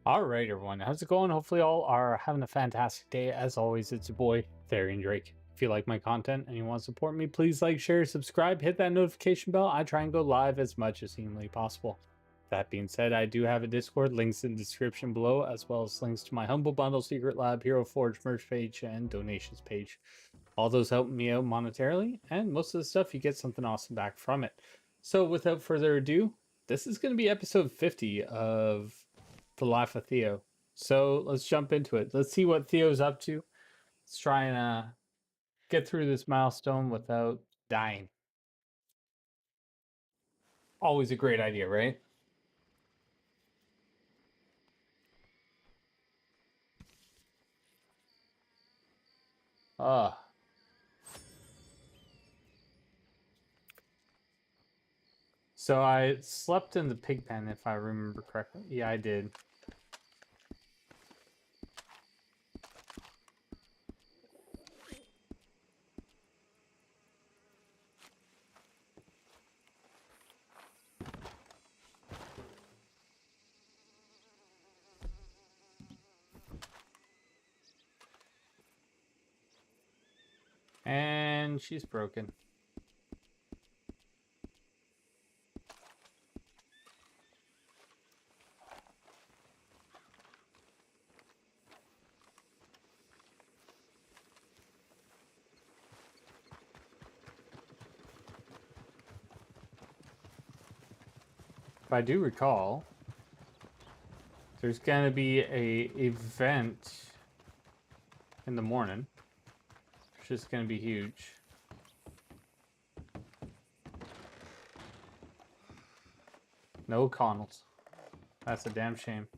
All right, everyone. How's it going? Hopefully, all are having a fantastic day. As always, it's your boy, Theo Drake. If you like my content and you want to support me, please like, share, subscribe, hit that notification bell. I try and go live as much as humanly possible. That being said, I do have a Discord, links in the description below, as well as links to my Humble Bundle, Secret Lab, Hero Forge merch page, and donations page. All those help me out monetarily, and most of the stuff you get something awesome back from it. So, without further ado, this is going to be episode 50 of The Life of Theo. So let's jump into it. Let's see what Theo's up to. Let's try and get through this milestone without dying. Always a great idea, right? Ah. So I slept in the pig pen, if I remember correctly. Yeah, I did. And she's broken. If I do recall, there's going to be a event in the morning, which is going to be huge. No Connells. That's a damn shame.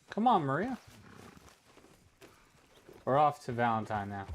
Come on, Maria. We're off to Valentine now.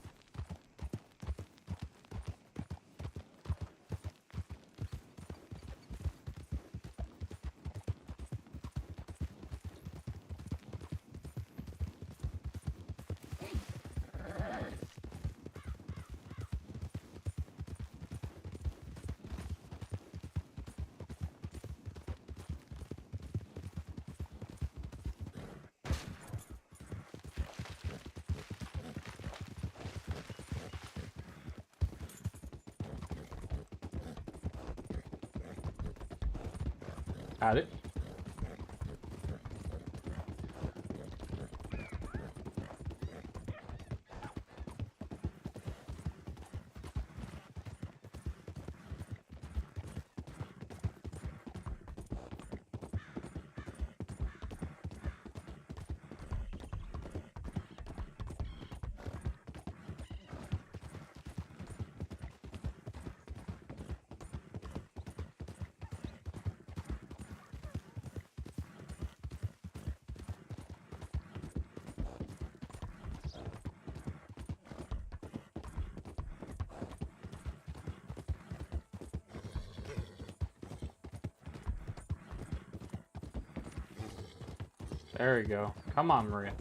Got it. There we go. Come on, Maria.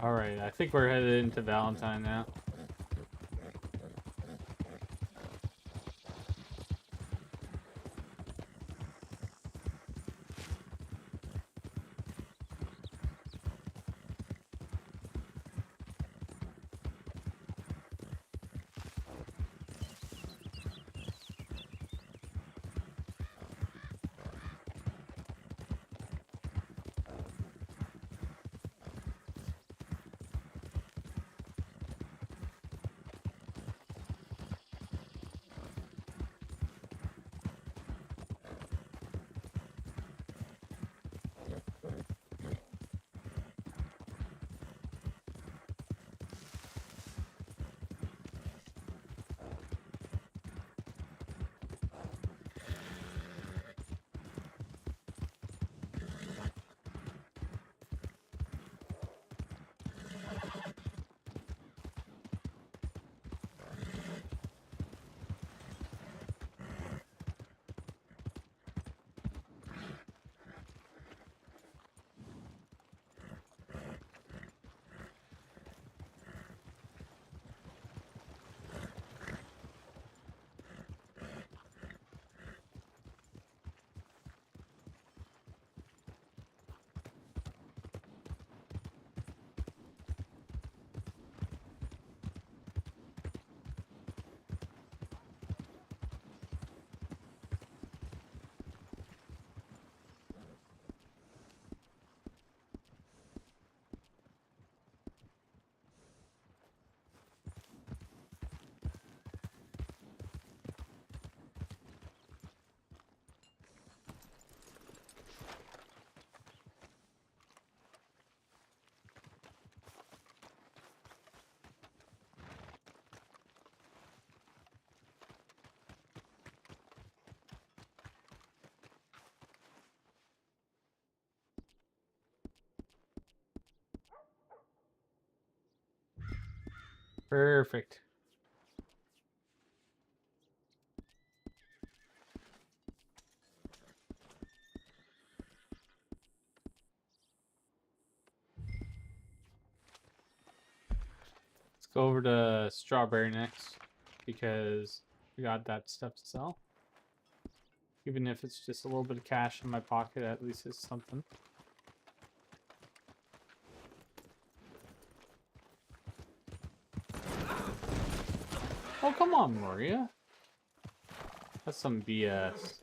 Alright, I think we're headed into Valentine now. Perfect. Let's go over to Strawberry next because we got that stuff to sell. Even if it's just a little bit of cash in my pocket, at least it's something. Oh, come on, Maria. That's some BS.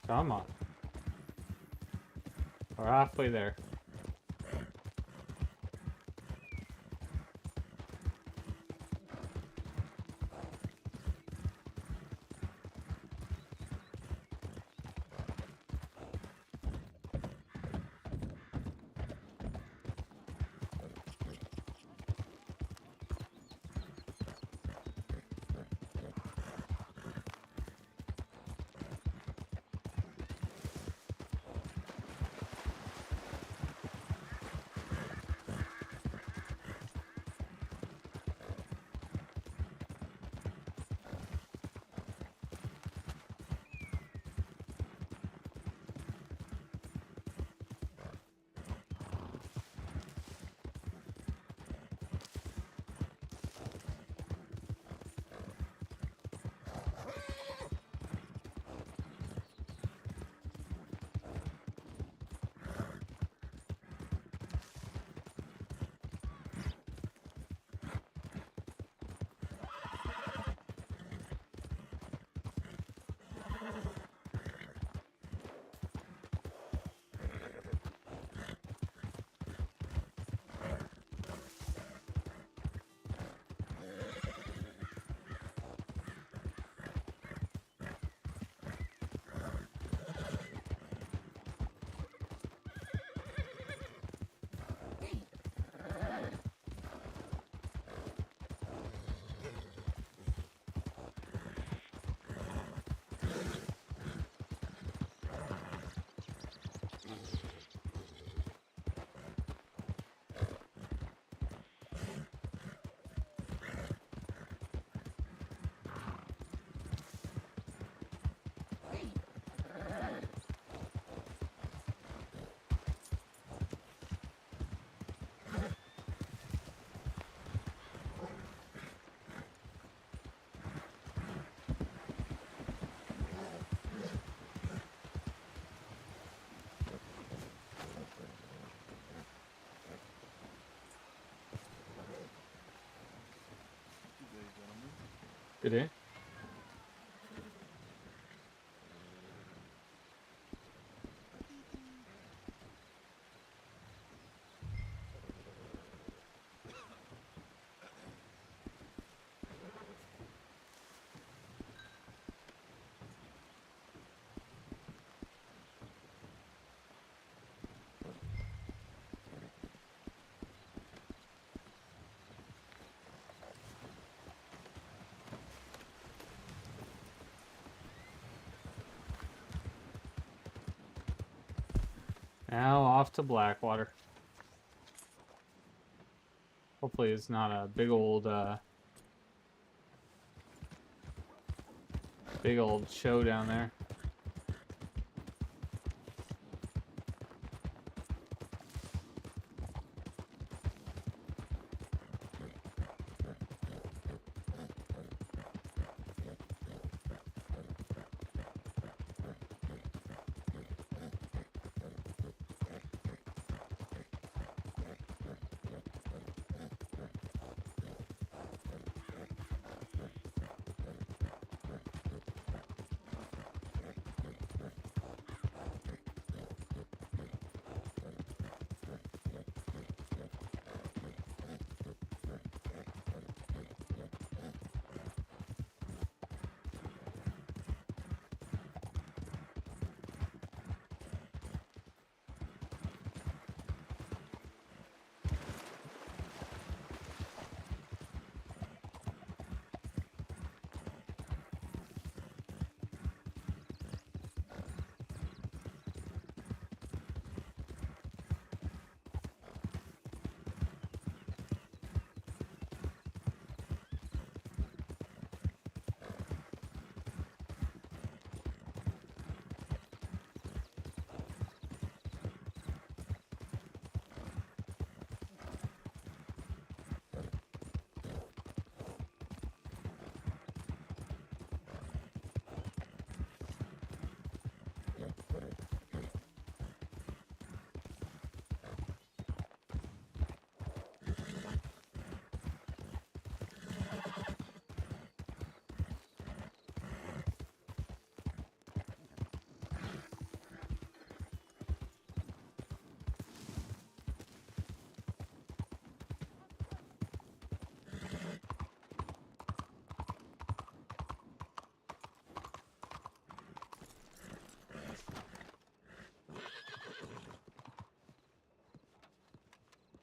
Come on. We're halfway there. Now off to Blackwater. Hopefully it's not a big old show down there.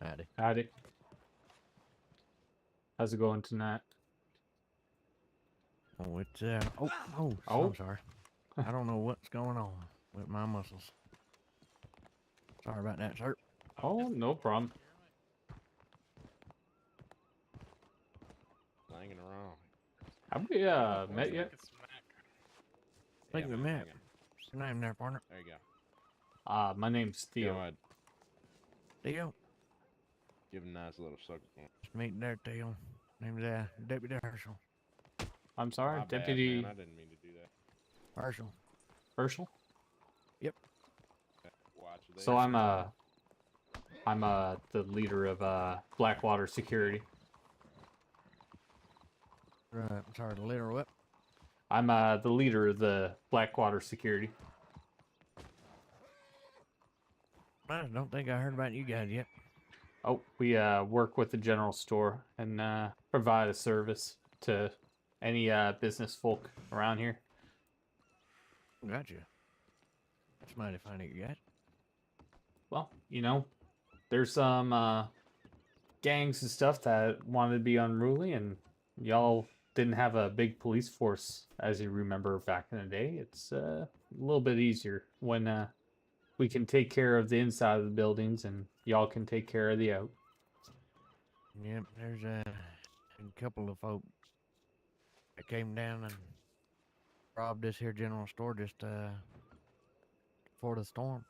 Howdy. Howdy. How's it going tonight? Oh, it's oh, Oh. I'm sorry. I don't know what's going on with my muscles. Sorry about that, sir. Oh, no problem. Hanging around. Have we met yet? Speaking of Matt, what's your name there, partner? There you go. My name's Go Theo. ahead. Theo. Give him a nice little sucker. Just meeting there, Theo. Name's Deputy Herschel. I'm sorry, My bad, Deputy man. I didn't mean to do that. Herschel. Herschel. Watch this. So I'm the leader of Blackwater Security. Right. Sorry, the leader of what? I'm the leader of the Blackwater Security. I don't think I heard about you guys yet. Oh, we work with the general store and provide a service to any business folk around here. Gotcha. It's mighty fine of you guys. Well, you know, there's some gangs and stuff that wanted to be unruly, and y'all didn't have a big police force, as you remember back in the day. It's a little bit easier when we can take care of the inside of the buildings, and y'all can take care of the out. Yep, there's a couple of folk that came down and robbed this here general store just before the storm.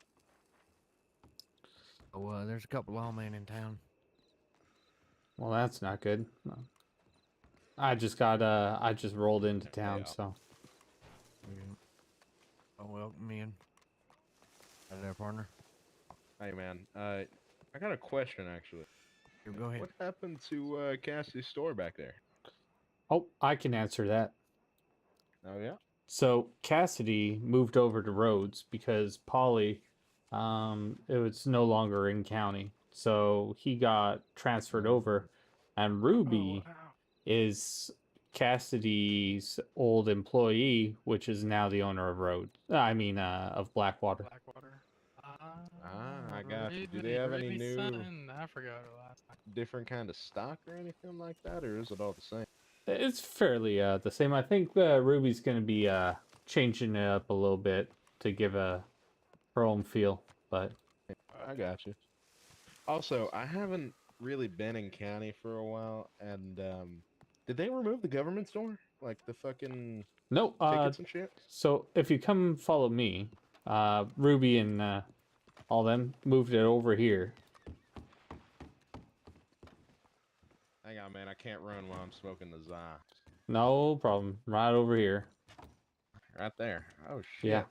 So there's a couple lawmen in town. Well, that's not good. I just rolled into town, Yeah. so. Yeah. Oh, welcome in. Hi there, partner. Hey, man. I got a question, actually. You go ahead. What happened to Cassie's store back there? Oh, I can answer that. Oh, yeah? So Cassidy moved over to Rhodes because Polly, it was no longer in county, so he got transferred over, and Ruby is Cassidy's old employee, which is now the owner of Rhodes. Of Blackwater. I got you. Do they have any new, I forgot her last name. different kind of stock or anything like that, or is it all the same? It's fairly the same. I think Ruby's going to be changing it up a little bit to give a her own feel, but Yeah. I got you. Also, I haven't really been in county for a while, and did they remove the government store? Like the fucking No, tickets and shit? so if you come follow me, Ruby and all them moved it over here. Hang on, man. I can't run while I'm smoking the za. No problem. Right over here. Right there. Oh Yeah. shit.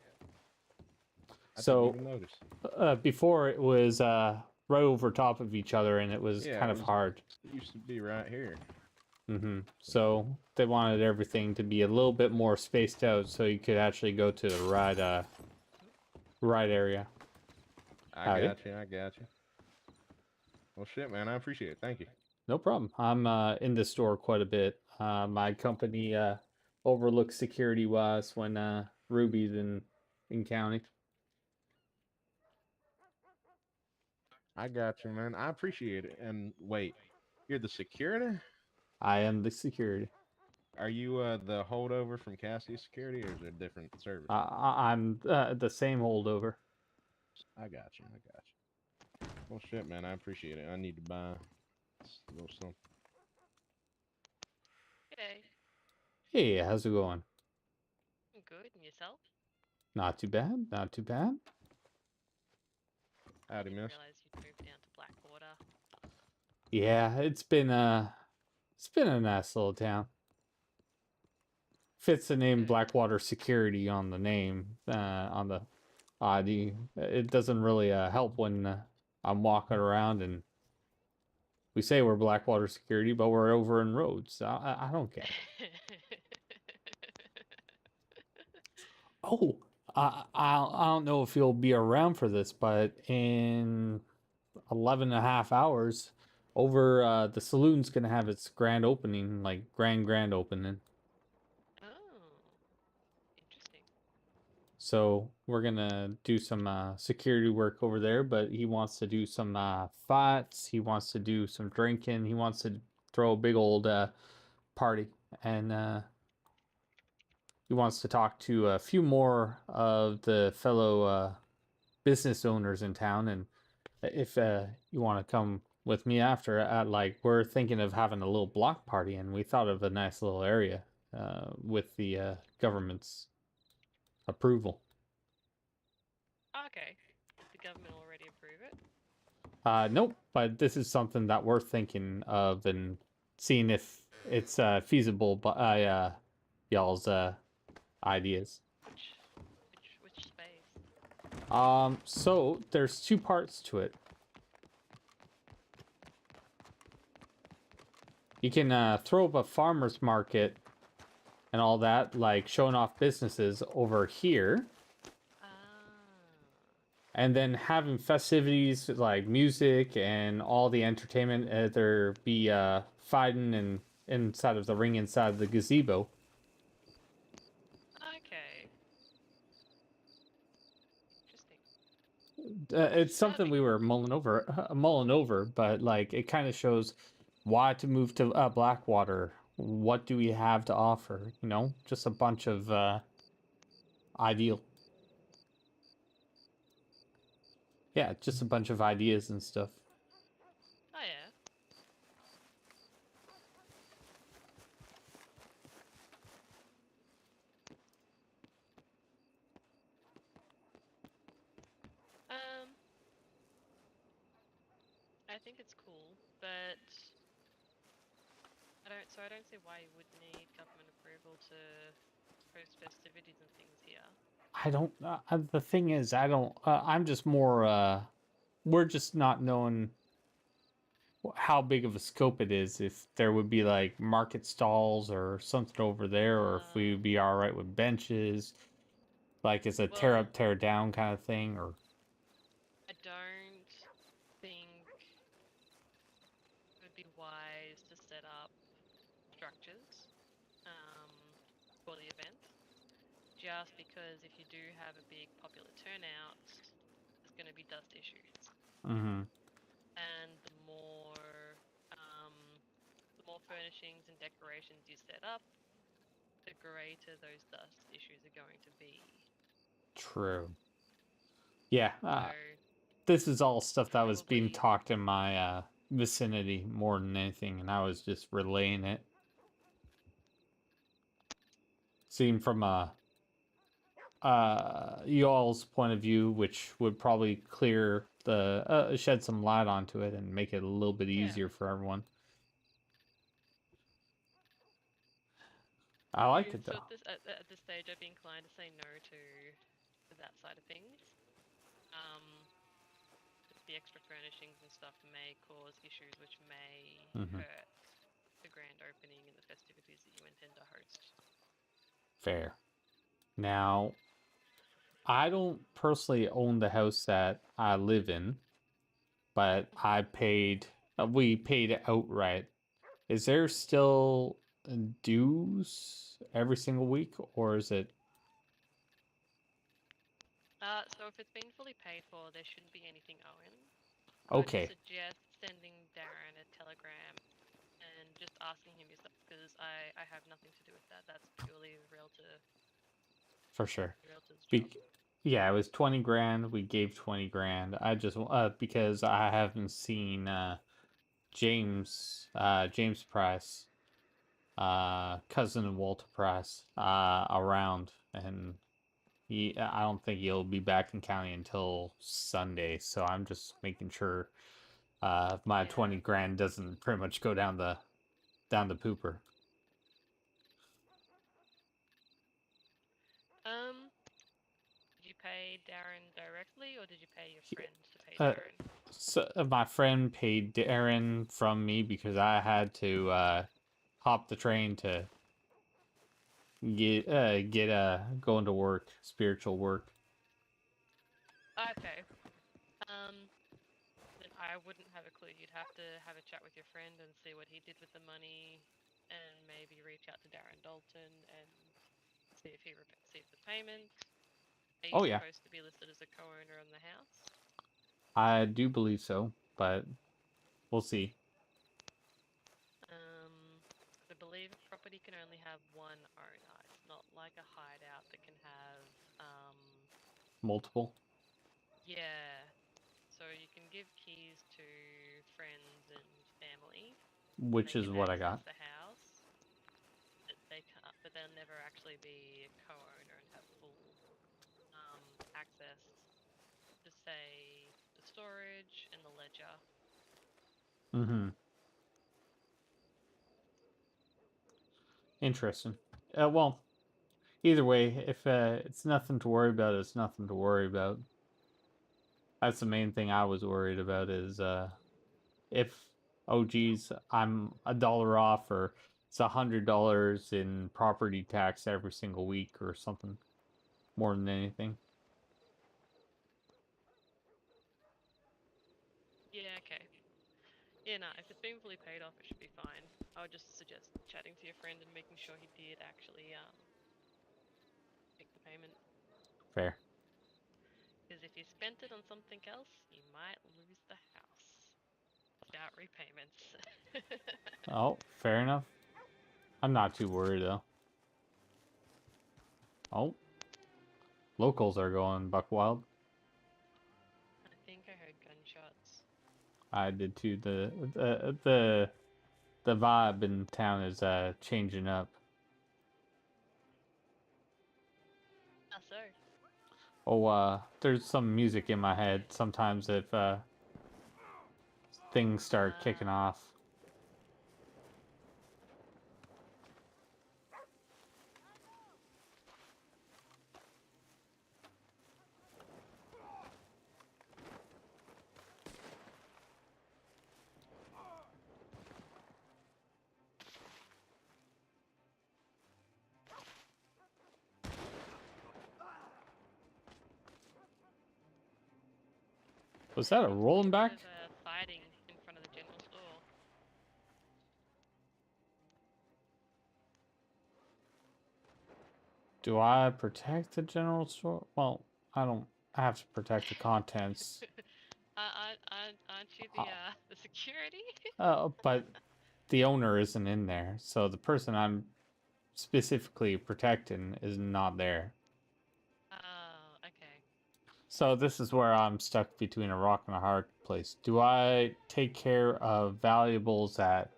I didn't So even notice. before it was right over top of each other, and it was Yeah, kind it of was. hard. It used to be right here. So they wanted everything to be a little bit more spaced out, so you could actually go to the right area. I Howdy. got you. I got you. Well, shit, man. I appreciate it. Thank you. No problem. I'm in the store quite a bit. My company overlooks security wise when Ruby's in county. I got you, man. I appreciate it. And wait, you're the security? I am the security. Are you the holdover from Cassie Security, or is it a different service? I'm the same holdover. I got you. I got you. Well, shit, man. I appreciate it. I need to buy a little something. Hey, Hey, how's it going? I'm good. And yourself? Not too bad. Not too bad. I Howdy, didn't miss. realize you'd moved down to Blackwater. Yeah, it's been a nice little town. Fits the name Good. Blackwater Security on the name, on the ID. It doesn't really help when I'm walking around and we say we're Blackwater Security, but we're over in Rhodes. I don't get it. Oh, I don't know if you'll be around for this, but in 11 and a half hours, over the saloon's gonna have its grand opening, like grand opening. Oh, interesting. So we're gonna do some security work over there, but he wants to do some fights. He wants to do some drinking. He wants to throw a big old party, and he wants to talk to a few more of the fellow business owners in town. And if you want to come with me after, like we're thinking of having a little block party, and we thought of a nice little area with the government's approval. Okay. Did the government already approve it? Nope, but this is something that we're thinking of and seeing if it's feasible by y'all's ideas. Which space? So there's two parts to it. You can throw up a farmer's market and all that, like showing off businesses over here. Ah. And then having festivities like music and all the entertainment, there be fighting and inside of the ring inside of the gazebo. Okay. Interesting. It's That'd something be we cool. were mulling over, but like it kind of shows why to move to Blackwater. What do we have to offer? You know, just a bunch of ideal. Yeah, just a bunch of ideas and stuff. Oh yeah. Um, I think it's cool, but I don't see why you would need government approval to host festivities and things here. I don't. The thing is, I don't. I'm just more. We're just not knowing how big of a scope it is. If there would be like market stalls or something over there, or if we would be all right with benches, like it's a tear Well, up, tear down kind of thing, or I don't think it would be wise to set up structures for the event, just because if you do have a big popular turnout, there's going to be dust issues, mm-hmm. and the more furnishings and decorations you set up, the greater those dust issues are going to be. True. Yeah. So this is all stuff that was being Probably. talked in my vicinity more than anything, and I was just relaying it. Seen from y'all's point of view, which would probably clear the shed some light onto it and make it a little bit Yeah. easier for everyone. I like Yeah, it so though. at this stage, I'd be inclined to say no to that side of things. The extra furnishings and stuff may cause issues which may hurt the grand opening and the festivities that you intend to host. Fair. Now, I don't personally own the house that I live in, but we paid outright. Is there still dues every single week, or is it? So if it's been fully paid for, there shouldn't be anything owing. Okay, I'd suggest sending Darren a telegram and just asking him yourself, because I have nothing to do with that. That's purely the for sure. realtor's job. Yeah, it was 20 grand. We gave 20 grand. I just because I haven't seen James Price, cousin of Walter Price, around, and I don't think he'll be back in county until Sunday. So I'm just making sure my 20 grand doesn't pretty much go down the pooper. Did you pay Darren directly, or did you pay your friend to pay Uh, Darren? So my friend paid Darren from me because I had to hop the train to get going to work, spiritual work. Okay. Then I wouldn't have a clue. You'd have to have a chat with your friend and see what he did with the money, and maybe reach out to Darren Dalton and see if he received the payment. Are you Oh yeah, supposed to be listed as a co-owner on the house? I do believe so, but we'll see. I believe a property can only have one owner. It's not like a hideout that can have, Multiple, yeah. So you can give keys to friends and family, and which they is can what I access got. the house. But they can't. But they'll never actually be a co-owner and have full access to, say, the storage and the ledger. Mm-hmm. Interesting. Well, either way, if it's nothing to worry about, it's nothing to worry about. That's the main thing I was worried about is if, oh geez, I'm $1 off, or it's $100 in property tax every single week or something, more than anything. Yeah. Okay. Yeah. No. If it's been fully paid off, it should be fine. I would just suggest chatting to your friend and making sure he did actually make the payment. Fair. Because if you spent it on something else, you might lose the house without repayments. Oh, fair enough. I'm not too worried though. Oh, locals are going buck wild. I think I heard gunshots. I did too. The vibe in town is changing up. Ah, so. Oh, there's some music in my head sometimes if things start kicking off. Was that a Seems to be rolling a back? bit of fighting in front of the general store. Do I protect the general store? Well, I don't. I have to protect the contents. Aren't you the security? But the owner isn't in there, so the person I'm specifically protecting is not there. Oh, okay. So this is where I'm stuck between a rock and a hard place. Do I take care of valuables that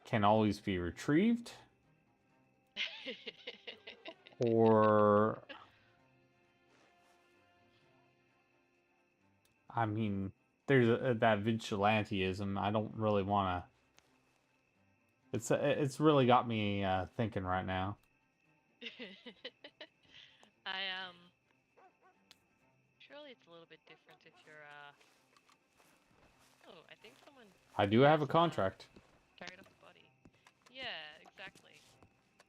can always be retrieved? Or, I mean, there's that vigilanteism. I don't really want to. It's really got me thinking right now. I surely it's a little bit different if you're oh, I think someone I do have a just contract. carried off a body. Yeah, exactly.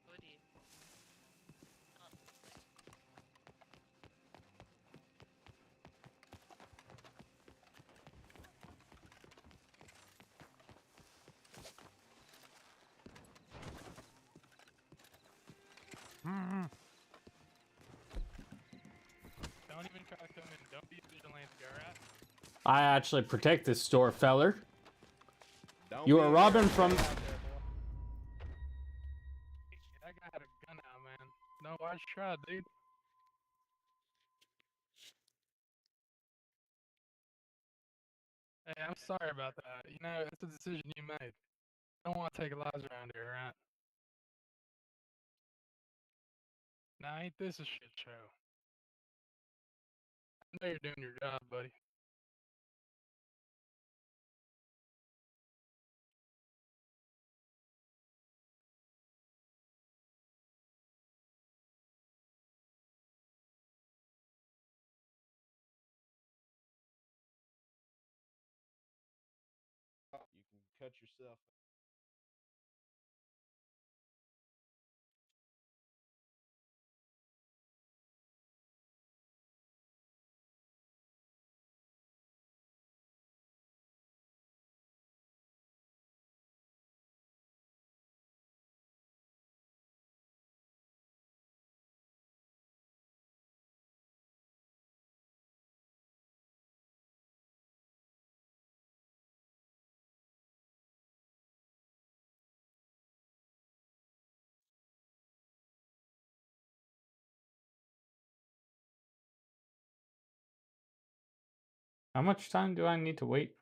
Good you. Oh, Don't even try to come in. Don't be a vigilante, alright? I actually protect this store, feller. Don't You be are a robbing hero. from. Stay out there, boy. That guy had a gun out, man. No, I tried, dude. Hey, I'm sorry about that. You know, it's a decision you made. I don't want to take lives around here, right? Now, ain't this a shit show? I know you're doing your job, buddy. You can cut yourself. How much time do I need to wait?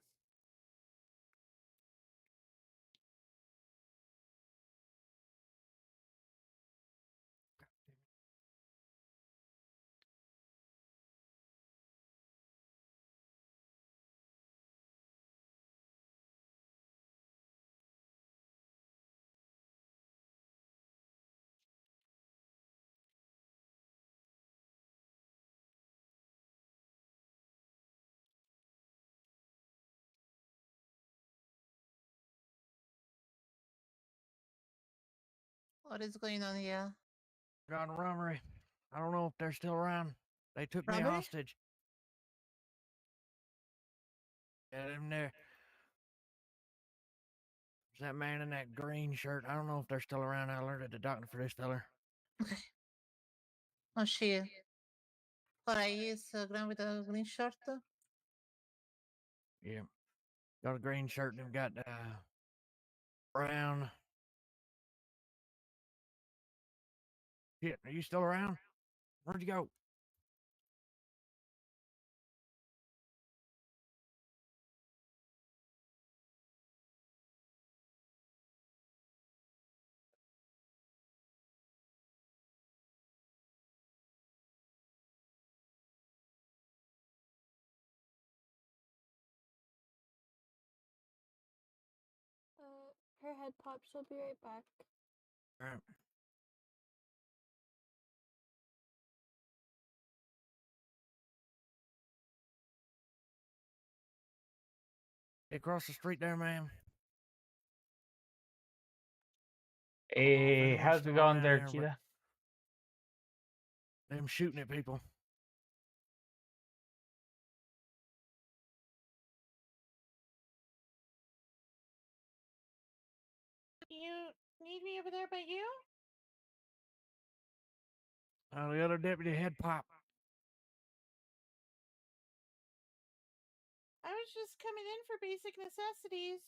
What is going on here? Got a robbery. I don't know if they're still around. They took me Robbery? hostage. Yeah, them there. There's that man in that green shirt. I don't know if they're still around. I alerted the doctor for this feller. Okay. Oh shit. Alright, is ground with a green shirt. Yeah. Got a green shirt and got brown. Shit, are you still around? Where'd you go? Her head pop. She'll be right back. All right. Across the street there, ma'am. Hey, anyone's how's it still going around there, here, but- Kita? Them shooting at people. You need me over there by you? The other deputy head pop. I was just coming in for basic necessities.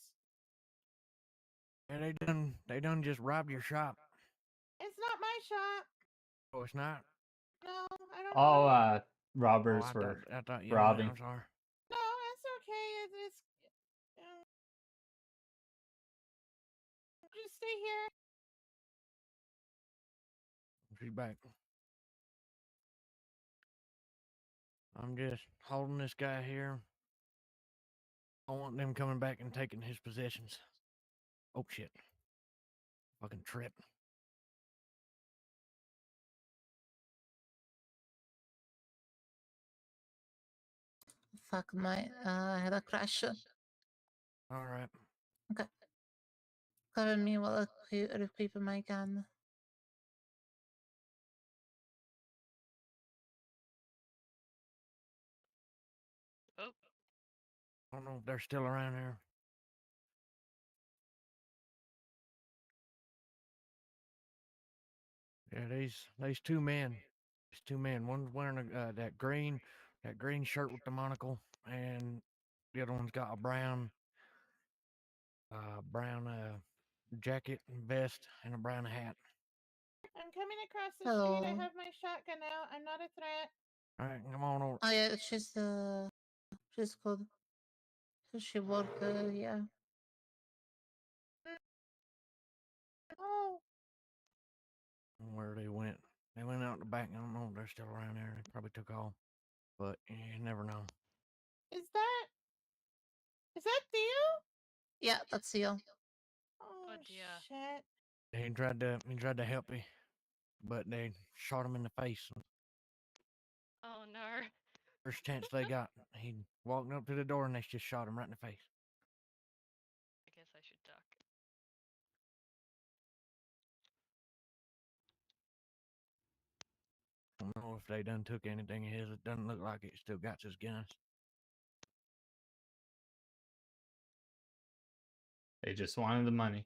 And they done just robbed your shop. It's not my shop. Oh, it's not? No, I don't Oh, know. robbers I were thought you robbing. I'm sorry. No, it's okay. It's just stay here. She's back. I'm just holding this guy here. I want them coming back and taking his possessions. Oh shit. Fucking trip. Fuck my. I had a crash. Alright. Cover me while I equip my gun. Oh, I don't know if they're still around here. Yeah, these two men. These two men. One's wearing that green shirt with the monocle, and the other one's got a brown jacket and vest and a brown hat. I'm coming across the street. I have my shotgun out. I'm not a threat. All right, come on over. Oh yeah, she's good. She worked. Yeah. Oh. Where they went? They went out the back. I don't know if they're still around there. They probably took off, but you never know. Is that Theo? Yeah, that's Theo. Oh dear. shit. He tried to help me, but they shot him in the face. oh no. First chance they got, he walked up to the door and they just shot him right in the face. I guess I should duck. I don't know if they done took anything of his. It doesn't look like it. Still got his guns. They just wanted the money.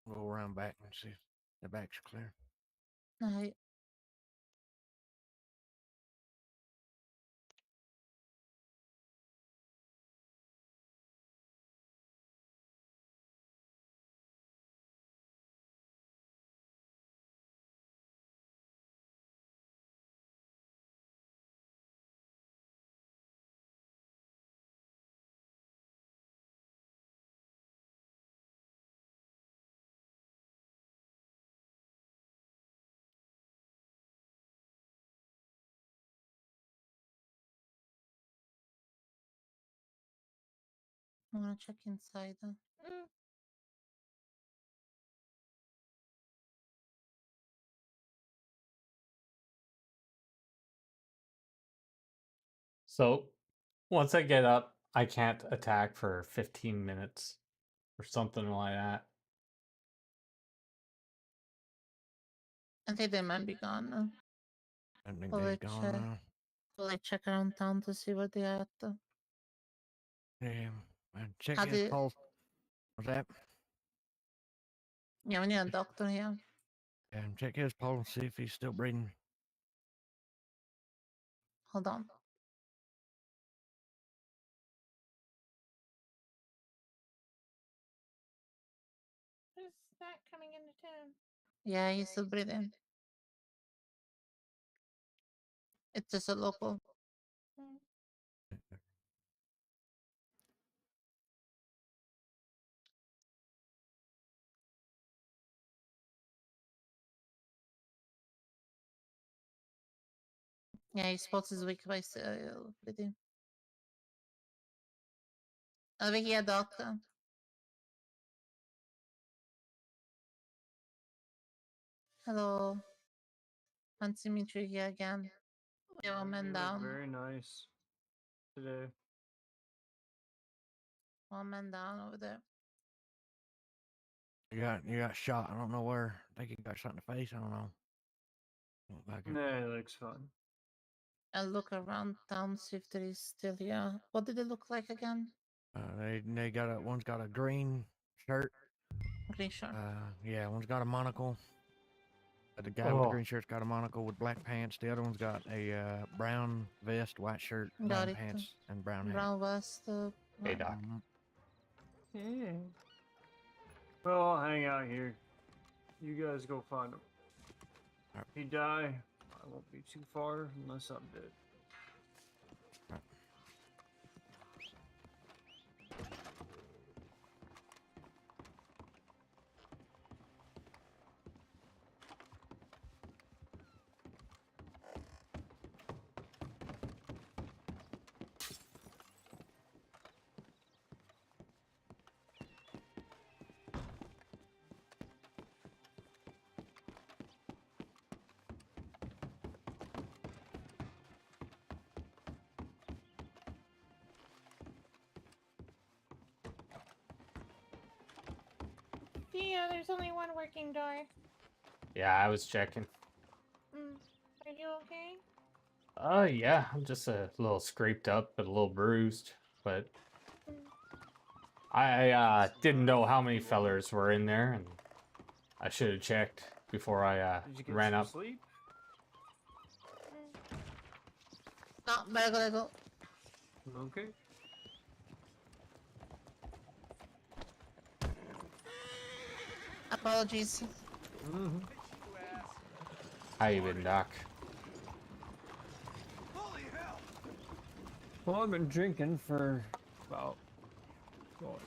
Go around back and see if the back's clear. Alright. I wanna check inside. So once I get up, I can't attack for 15 minutes or something like that. I think they might be gone now. I think Well, they's let's gone check. now. Will I check around town to see where they're at? Yeah, and check How his do- pulse. What's that? Yeah, we need a doctor here. And check his pulse, see if he's still breathing. Hold on. Who's that coming into town? Yeah, he's still breathing. It's just a local. Yeah, his pulse is weak by breathing. Over here, doctor. Hello. Fancy meet you here again. We have a man down. Very nice today. One man down over there. You got shot. I don't know where. I think he got shot in the face. I don't know. Look like it. Nah, it looks fun. I'll look around town, see if there is still here. What did it look like again? They got one's got a green shirt. Green shirt. Yeah, one's got a monocle. The guy with the Oh. green shirt's got a monocle with black pants. The other one's got a brown vest, white shirt, Got brown it. pants, and brown hat. Brown vest. Hey, Doc. Mhm. Yeah. Well, I'll hang out here. You guys go find him. Alright. If he die, I won't be too far unless I'm dead. Theo, there's only one working door. Yeah, I was checking. Are you okay? Yeah, I'm just a little scraped up, but a little bruised. But I didn't know how many fellers were in there, and I should have checked before I Did you get ran some up. sleep? No, better gotta go. Okay. Apologies. Mm-hmm. How you been, Doc? Well, I've been drinking for about what,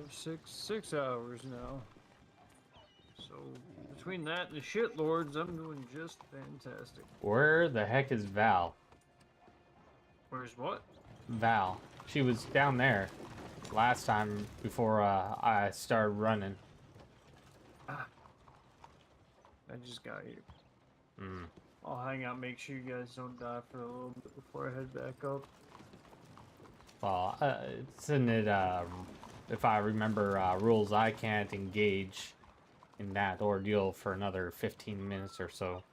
6 hours now. So between that and the shitlords, I'm doing just fantastic. Where the heck is Val? Where's what? Val. She was down there last time before I started running. Ah, I just got here. Hmm. I'll hang out, make sure you guys don't die for a little bit before I head back up. Well, isn't it, if I remember rules, I can't engage in that ordeal for another 15 minutes or so.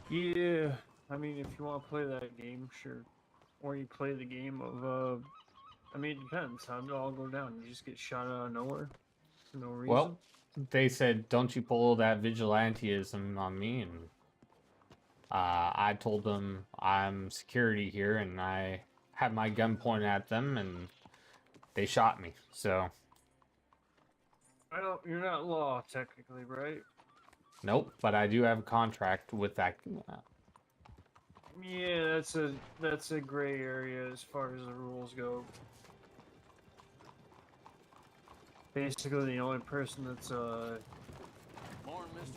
Yeah, I mean, if you want to play that game, sure. Or you play the game of, I mean, it depends. How did it all go down? You just get shot out of nowhere for no reason? Well, they said, don't you pull that vigilanteism on me, and I told them I'm security here, and I had my gun pointed at them, and they shot me, so... Well, you're not law, technically, right? Nope, but I do have a contract with that. Yeah, that's a gray area as far as the rules go. Basically, the only person that's can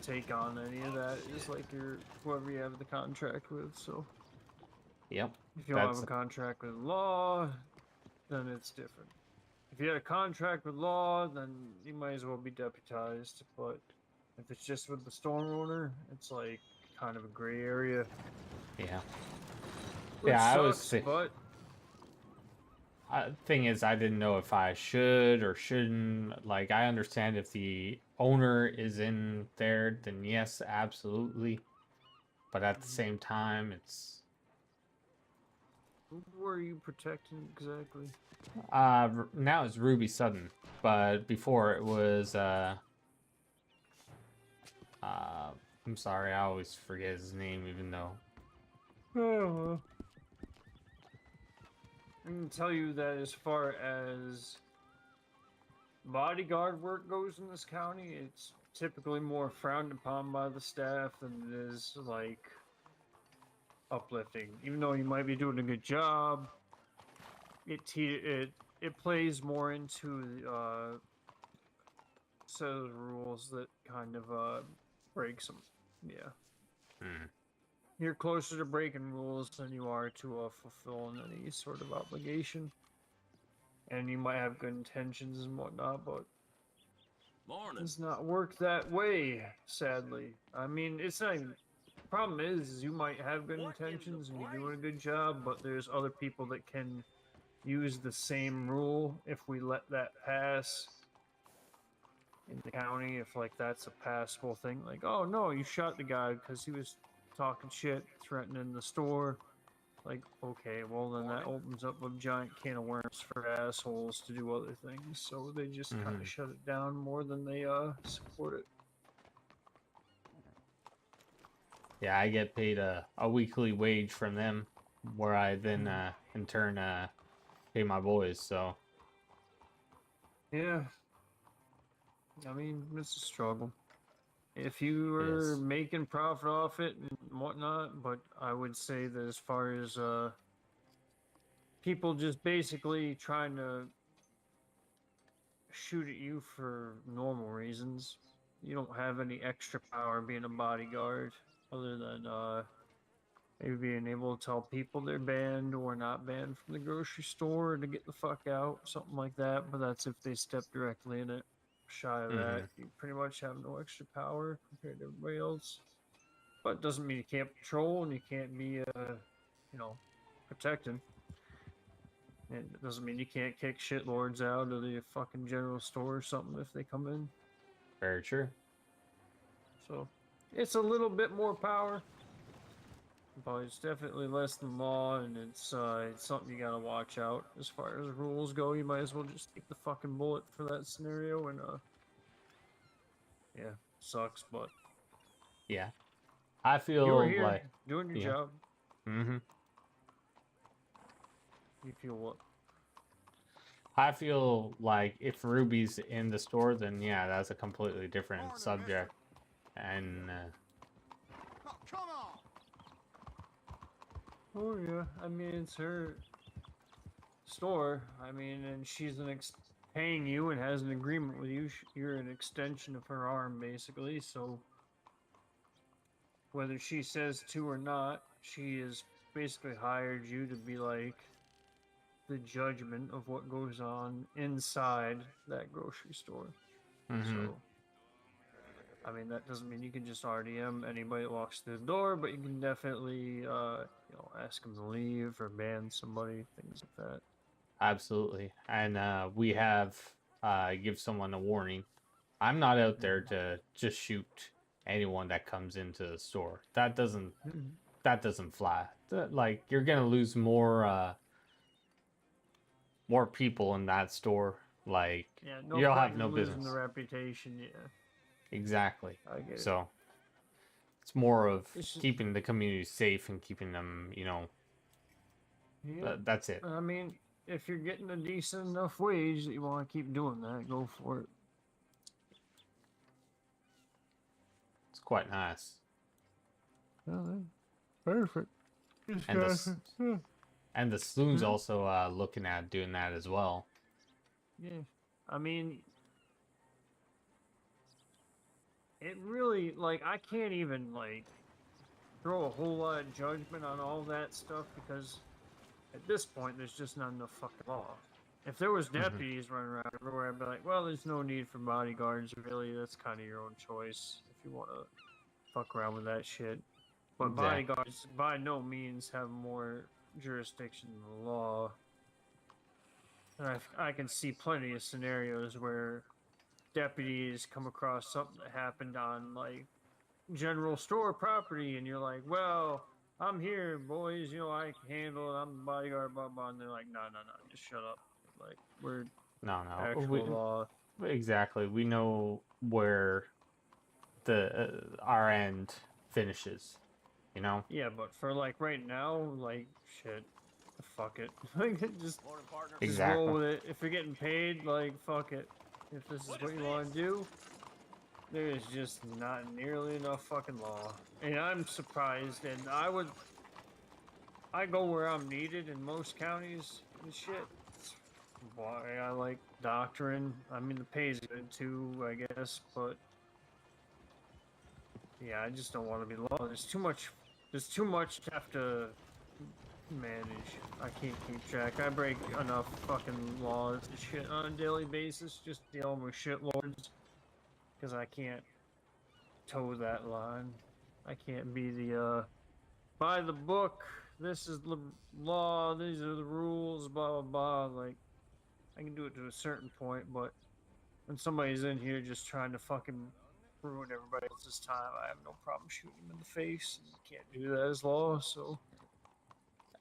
take on any of that is like whoever you have the contract with. So Yep. if you don't have a contract with law, then it's different. If you had a contract with law, then you might as well be deputized. But if it's just with the storm owner, it's like kind of a gray area. Yeah. Which Yeah, sucks, but thing is, I didn't know if I should or shouldn't. Like, I understand if the owner is in there, then yes, absolutely. But at the same time, it's... who are you protecting exactly? Now it's Ruby Sutton, but before it was, I'm sorry, I always forget his name, even though... Oh, I can tell you that as far as bodyguard work goes in this county, it's typically more frowned upon by the staff than it is like uplifting. Even though you might be doing a good job, it plays more into set of rules that kind of breaks them. Yeah. Hmm. You're closer to breaking rules than you are to fulfilling any sort of obligation. And you might have good intentions and whatnot, but it does not work that way, sadly. I mean, it's not even... The problem is you might have good intentions and you're doing a good job, but there's other people that can use the same rule if we let that pass in the county, if like that's a passable thing. Like, oh no, you shot the guy because he was talking shit, threatening the store. Like, okay, well then that opens up a giant can of worms for assholes to do other things. So they just kind of shut it down more than they support it. Yeah, I get paid a weekly wage from them, where I then in turn pay my boys. So Yeah. I mean, it's a struggle. If you were Yes. making profit off it and whatnot, but I would say that as far as people just basically trying to shoot at you for normal reasons, you don't have any extra power being a bodyguard other than maybe being able to tell people they're banned or not banned from the grocery store to get the fuck out, something like that. But that's if they step directly in it. Shy of that, you pretty much have no extra power compared to everybody else. But it doesn't mean you can't patrol and you can't be, protecting. It doesn't mean you can't kick shitlords out of the fucking general store or something if they come in. Very true. So it's a little bit more power, but it's definitely less than law, and it's something you gotta watch out as far as rules go. You might as well just take the fucking bullet for that scenario, and yeah, sucks, but Yeah. I you were feel here like doing your yeah. job. Mm-hmm. You feel what? I feel like if Ruby's in the store, then yeah, that's a completely different subject. And Come on. Oh yeah, I mean it's her store. I mean, and she's paying you and has an agreement with you. You're an extension of her arm, basically. So whether she says to or not, she has basically hired you to be like the judgment of what goes on inside that grocery store. So, I mean, that doesn't mean you can just RDM anybody that walks through the door, but you can definitely, ask them to leave or ban somebody, things like that. absolutely. And we have give someone a warning. I'm not out there to just shoot anyone that comes into the store. That doesn't fly. Like you're gonna lose more people in that store. Like Yeah, no you'll point have in no losing business. the reputation. Yeah, Exactly. I get it. So it's more of It's just, keeping the community safe and keeping them, yeah. that's it. I mean, if you're getting a decent enough wage that you want to keep doing that, go for it. It's quite nice. Oh, perfect. And the saloon's also looking at doing that as well. Yeah, I mean, it really, like, I can't even, like, throw a whole lot of judgment on all that stuff because at this point, there's just not enough fucking law. If there was deputies running around everywhere, I'd be like, well, there's no need for bodyguards, really. That's kind of your own choice if you want to fuck around with that shit. But bodyguards, by no means, have more jurisdiction than the law. And I can see plenty of scenarios where deputies come across something that happened on, like, general store property, and you're like, well, I'm here, boys, I can handle it, I'm the bodyguard, blah, blah, and they're like, no, just shut up. Like, we're No. actual law. Exactly. We know where the our end finishes, Yeah, but for, like, right now, like, shit, fuck it. Like, just roll with it. If you're getting paid, like, fuck it. If this is what you want to do, there is just not nearly enough fucking law. And I'm surprised, and I go where I'm needed in most counties and shit. That's why I like doctrine. I mean, the pay's good too, I guess, but yeah, I just don't want to be law. There's too much to have to manage. I can't keep track. I break enough fucking laws and shit on a daily basis just dealing with shitlords because I can't toe that line. I can't be the by the book, this is the law, these are the rules, blah blah blah. Like, I can do it to a certain point, but when somebody's in here just trying to fucking ruin everybody else's time, I have no problem shooting them in the face. You can't do that as law, so.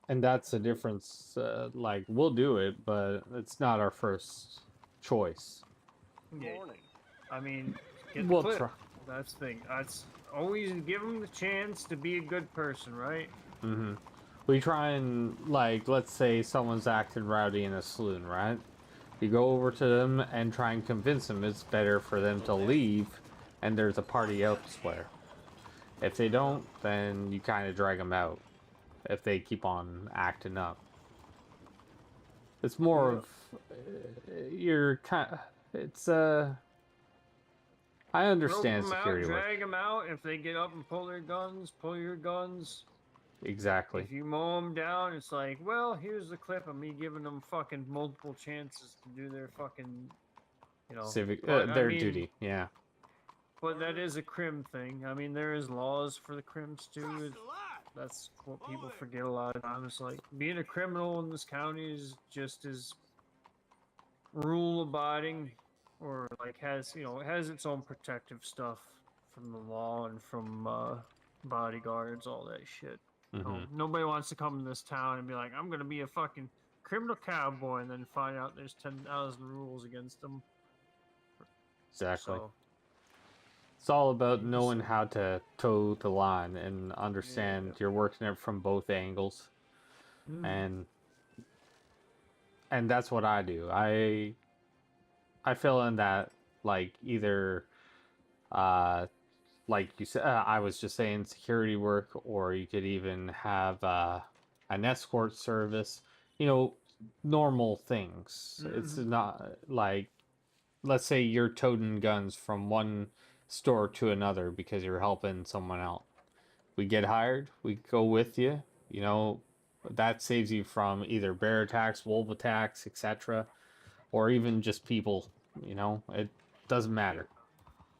And that's the difference. Like we'll do it, but it's not our first choice. Yeah. I mean, get the We'll clip. try. That's the thing. That's always give them the chance to be a good person, right? We try and, like, let's say someone's acting rowdy in a saloon, right? You go over to them and try and convince them it's better for them to leave, and there's a party elsewhere. If they don't, then you kind of drag them out. If they keep on acting up, it's more of you're kind. It's I Rope understand them out, security work. drag them out. If they get up and pull their guns, pull your guns. Exactly. If you mow them down, it's like, well, here's the clip of me giving them fucking multiple chances to do their fucking, Civic, but, their duty. Yeah. But that is a crim thing. I mean, there is laws for the crims too. That's what people forget a lot of times. Like, being a criminal in this county is just as rule-abiding, or like has it has its own protective stuff from the law and from bodyguards, all that shit. Nobody wants to come to this town and be like, I'm gonna be a fucking criminal cowboy, and then find out there's 10,000 rules against them. Exactly. So, it's all about knowing how to toe the line and understand you're working it from both angles, and that's what I do. I fill in that, like, either like you said, I was just saying security work, or you could even have an escort service. Normal things. It's not like, let's say you're toting guns from one store to another because you're helping someone out. We get hired, we go with you. That saves you from either bear attacks, wolf attacks, etc., or even just people. It doesn't matter.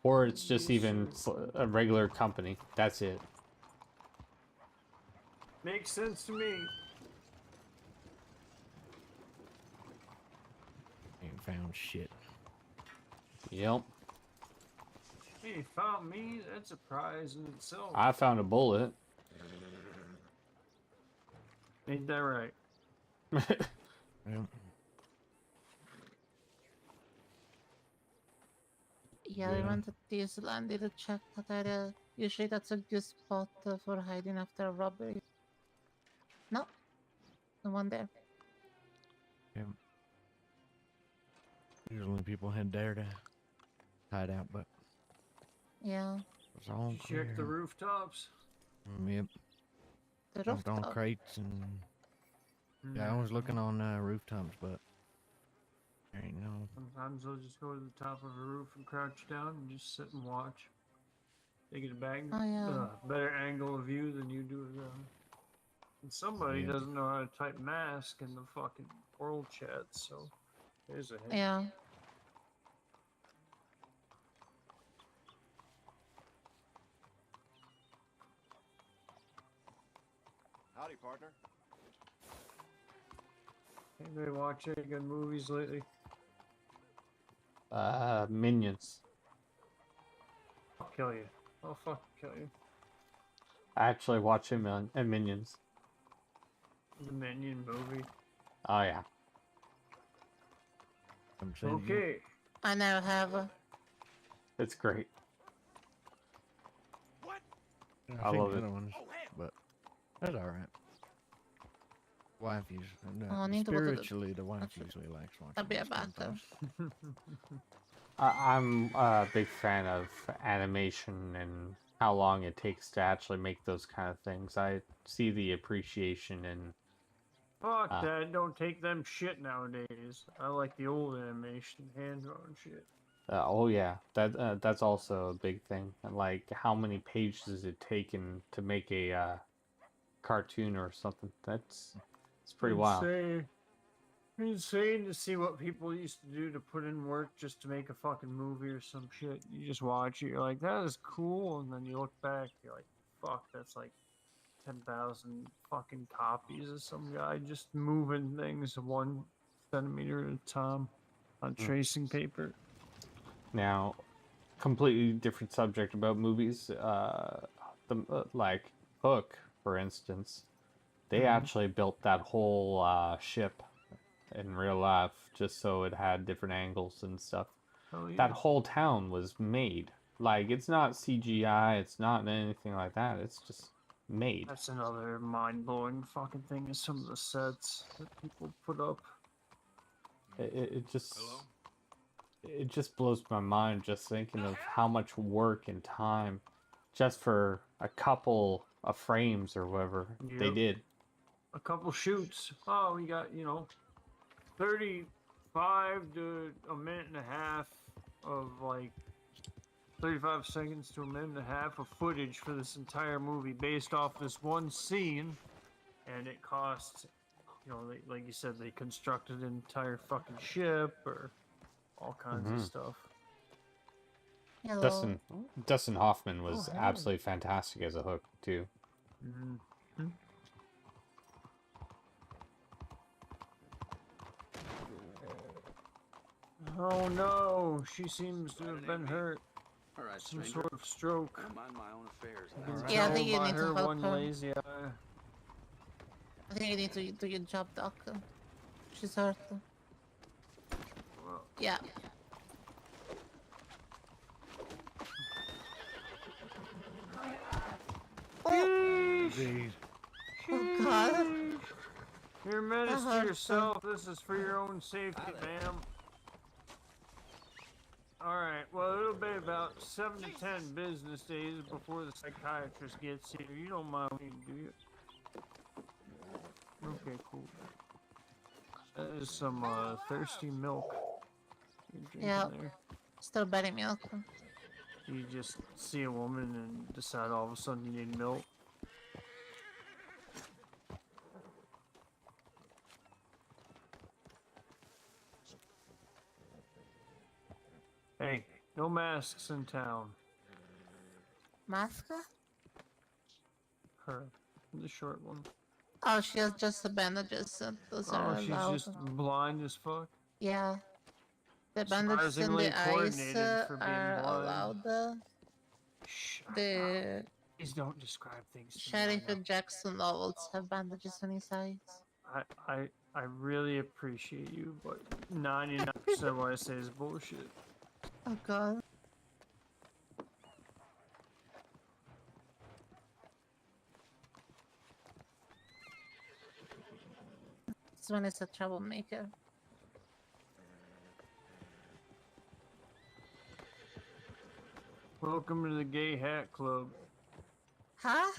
Or it's just even a regular company. That's it. Makes sense to me. Ain't found shit. Yep. Hey, found me. That's a prize in itself. I found a bullet. Ain't that right? Well, Yeah, I went to this land, did a check that area. Usually that's a good spot for hiding after a robbery. No, no one there. yeah. Usually people head there to hide out, but Yeah, it's all Did you clear. check the rooftops? Yep. the I was on rooftop. crates and yeah, I was looking on rooftops, but there ain't no. Sometimes I'll just go to the top of a roof and crouch down and just sit and watch. They get a Oh yeah. better angle of view than you do of them. And somebody Yeah. doesn't know how to type mask in the fucking world chat, so there's a hint. Yeah. Howdy, partner. Anybody watch any good movies lately? Minions. I'll kill you. I'll fucking kill you. I actually watch him on Minions. The Minion movie. Oh yeah. I'm saying Okay. I now have It's great. I've I seen love the it. other ones, but that's all right. Wife usually, I need to look at the- spiritually, the wife usually likes watching. I'll be those back though. sometimes. I'm a big fan of animation and how long it takes to actually make those kind of things. I see the appreciation in. Fuck that. Don't take them shit nowadays. I like the old animation, hand-drawn shit. Oh yeah, that's also a big thing. And like, how many pages is it taken to make a cartoon or something? It's pretty wild. Insane to see what people used to do to put in work just to make a fucking movie or some shit. You just watch it, you're like, that is cool, and then you look back, you're like, fuck, that's like 10,000 fucking copies of some guy just moving things 1 centimeter at a time on tracing paper. Now, completely different subject about movies. Like Hook, for instance, they actually built that whole ship in real life just so it had different angles and stuff. Oh, yeah. That whole town was made. Like, it's not CGI, it's not anything like that. It's just made. That's another mind-blowing fucking thing is some of the sets that people put up. It just blows my mind just thinking of how much work and time just for a couple of frames or whatever they Yep. did. A couple shoots. Oh, we got, 35 to a minute and a half of 35 seconds to a minute and a half of footage for this entire movie based off this one scene, and it cost, like you said, they constructed an entire fucking ship or all kinds of stuff. Hello. Dustin Hoffman was hey. absolutely fantastic as a Hook too. Mm-hmm. Oh no, she seems to have been hurt. All right, Some stranger. sort of stroke. I'll mind my own affairs. You can Yeah, I tell think you by need to her help one her. lazy eye. I think you need to do your job, Doc. She's hurt. Well, Yeah. Oh, Jeez. oh God. You're a menace hurt, to yourself. This is for your own safety, ma'am. Alright, well, it'll be about 7 to 10 business days before the psychiatrist gets here. You don't mind me, do you? Okay, cool. That is some thirsty milk you're drinking Yeah. there. Strawberry milk. You just see a woman and decide all of a sudden you need milk. Hey, no masks in town. Maska? Her. The short one. Oh, she has just the bandages. Those Oh, are she's allowed. just blind as fuck. Yeah. The bandages in Surprisingly the eyes coordinated for being are blind. allowed. Shh, The please don't describe things to me. Sheriff I know. Jackson novels have bandages on his eyes. I really appreciate you, but 99% of what I say is bullshit. Oh God. This one is a troublemaker. Welcome to the Gay Hat Club. Huh?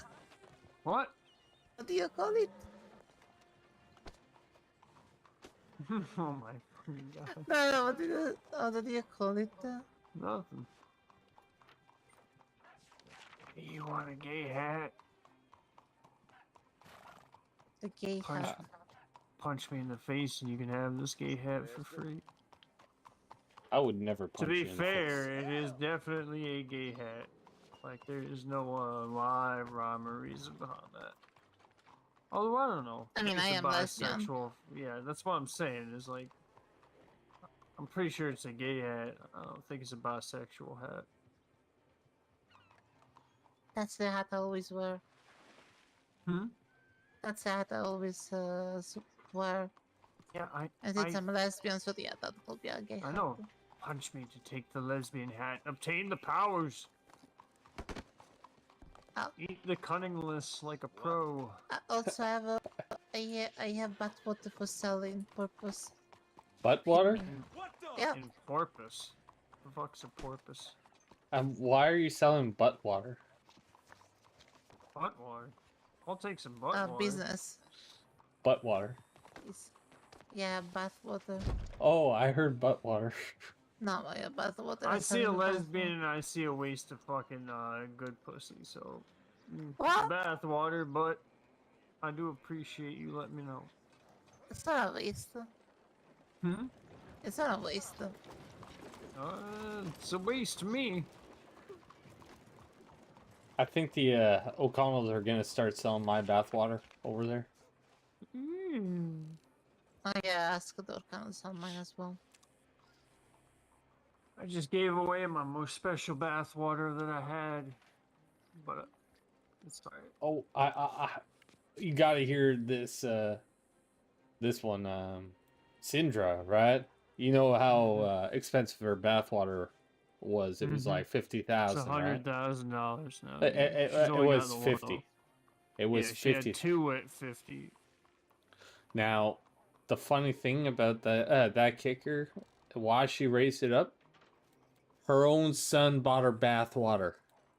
What? What do you call it? Oh my fucking god. No, what do you call it? Nothing. You want a gay hat? The gay hat. Punch me in the face and you can have this gay hat for free. I would never punch To be you in the face. fair, it is definitely a gay hat. Like, there is no live rhyme or reason behind that. Although, I don't know. I mean, It's I a am lesbian. bisexual. Yeah, that's what I'm saying. Is like, I'm pretty sure it's a gay hat. I don't think it's a bisexual hat. That's the hat I always wear. Hmm? That's the hat I always wear. Yeah, And since I'm a lesbian, so yeah, that will be a gay I hat. know. Punch me to take the lesbian hat. Obtain the powers. Oh. Eat the cunningless like a pro. I also have I have bathwater for selling purpose. Butt water? Yeah. And porpoise. The fuck's a porpoise? Why are you selling butt water? Butt water. I'll take some butt water. Business. Butt water. Yeah, bathwater. Oh, I heard butt water. No, yeah, bathwater. I see a lesbian and I see a waste of fucking good pussy, so What? bath water, but I do appreciate you letting me know. It's not a waste. Hmm? It's not a waste. It's a waste to me. I think the O'Connells are gonna start selling my bath water over there. Oh yeah, ask the O'Connells on mine as well. I just gave away my most special bath water that I had, but it's alright. Oh, you gotta hear this. This one, Syndra, right? You know how expensive her bathwater was. It was like $50,000. It's $100,000 now. It was 50. It was yeah, she 50. had two at 50. Now, the funny thing about that kicker, why she raised it up, her own son bought her bath water.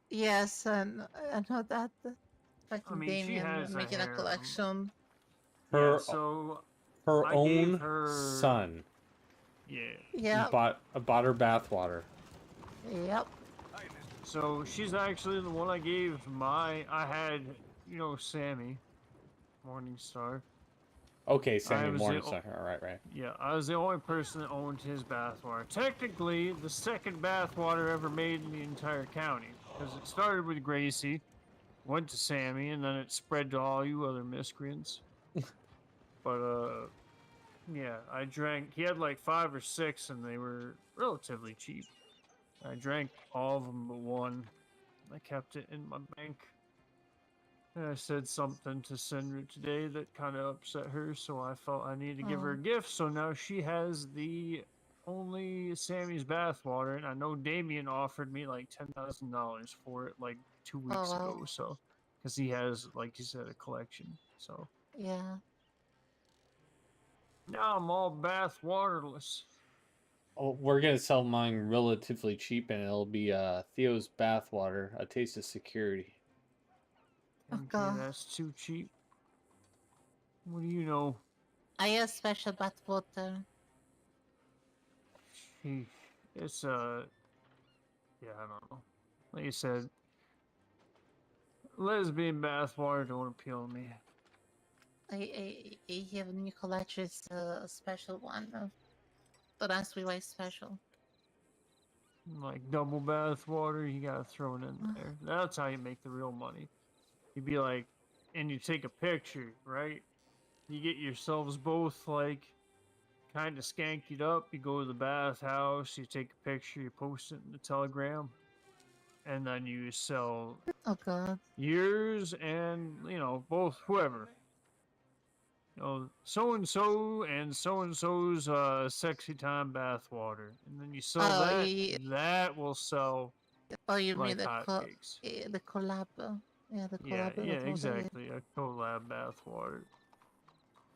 Yes, and I know that. Fucking mean, she Damien has a making a harem. collection. Yeah, Her so her I gave own her son Yeah. Yeah. bought her bath water. Yep. So she's actually the one I gave I had, you know, Sammy, Morningstar. Okay, Sammy was the Morningstar. All right. Yeah, I was the only person that owned his bathwater. Technically, the second bathwater ever made in the entire county. Because it started with Gracie, went to Sammy, and then it spread to all you other miscreants. But, yeah, I drank. He had like 5 or 6, and they were relatively cheap. I drank all of them but one. I kept it in my bank. And I said something to Sandra today that kind of upset her, so I felt I needed to give her a gift. So now she has the only Sammy's bathwater, and I know Damien offered me like $10,000 for it like 2 weeks wow. ago. So, because he has, like you said, a collection. So Yeah. now I'm all bath waterless. Oh, we're gonna sell mine relatively cheap, and it'll be Theo's bathwater, a taste of security. Oh 10K, god. that's too cheap. What do you know? I have special bath water. It's yeah, I don't know. Like you said, lesbian bathwater don't appeal to me. I have a new collection. It's a special one. Don't ask me why it's special. Like double bath water, you gotta throw it in there. That's how you make the real money. You'd be like, and you take a picture, right? You get yourselves both like kind of skankied up. You go to the bathhouse, you take a picture, you post it in the Telegram, and then you sell Oh god. yours and, you know, both, whoever. You know, so and so's sexy time bath water, and then you sell Oh, that. That will sell you mean like the hotcakes. the collab? Yeah, the collab. Yeah, That was it. exactly. A collab bath water.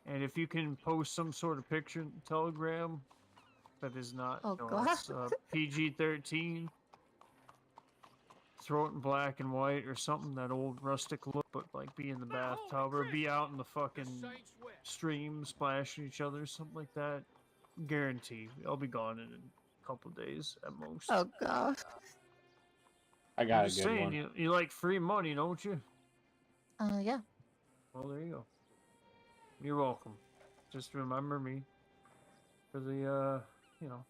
And if you can post some sort of picture in the Telegram that is not, Oh you know, god. it's PG-13, throw it in black and white or something, that old rustic look, but like be in the bathtub or be out in the fucking stream splashing each other, something like that. Guarantee I'll be gone in a couple days at most. Oh god. I got I'm a just good saying, one. you like free money, don't you? Yeah. Well, there you go. You're welcome. Just remember me for the, you know,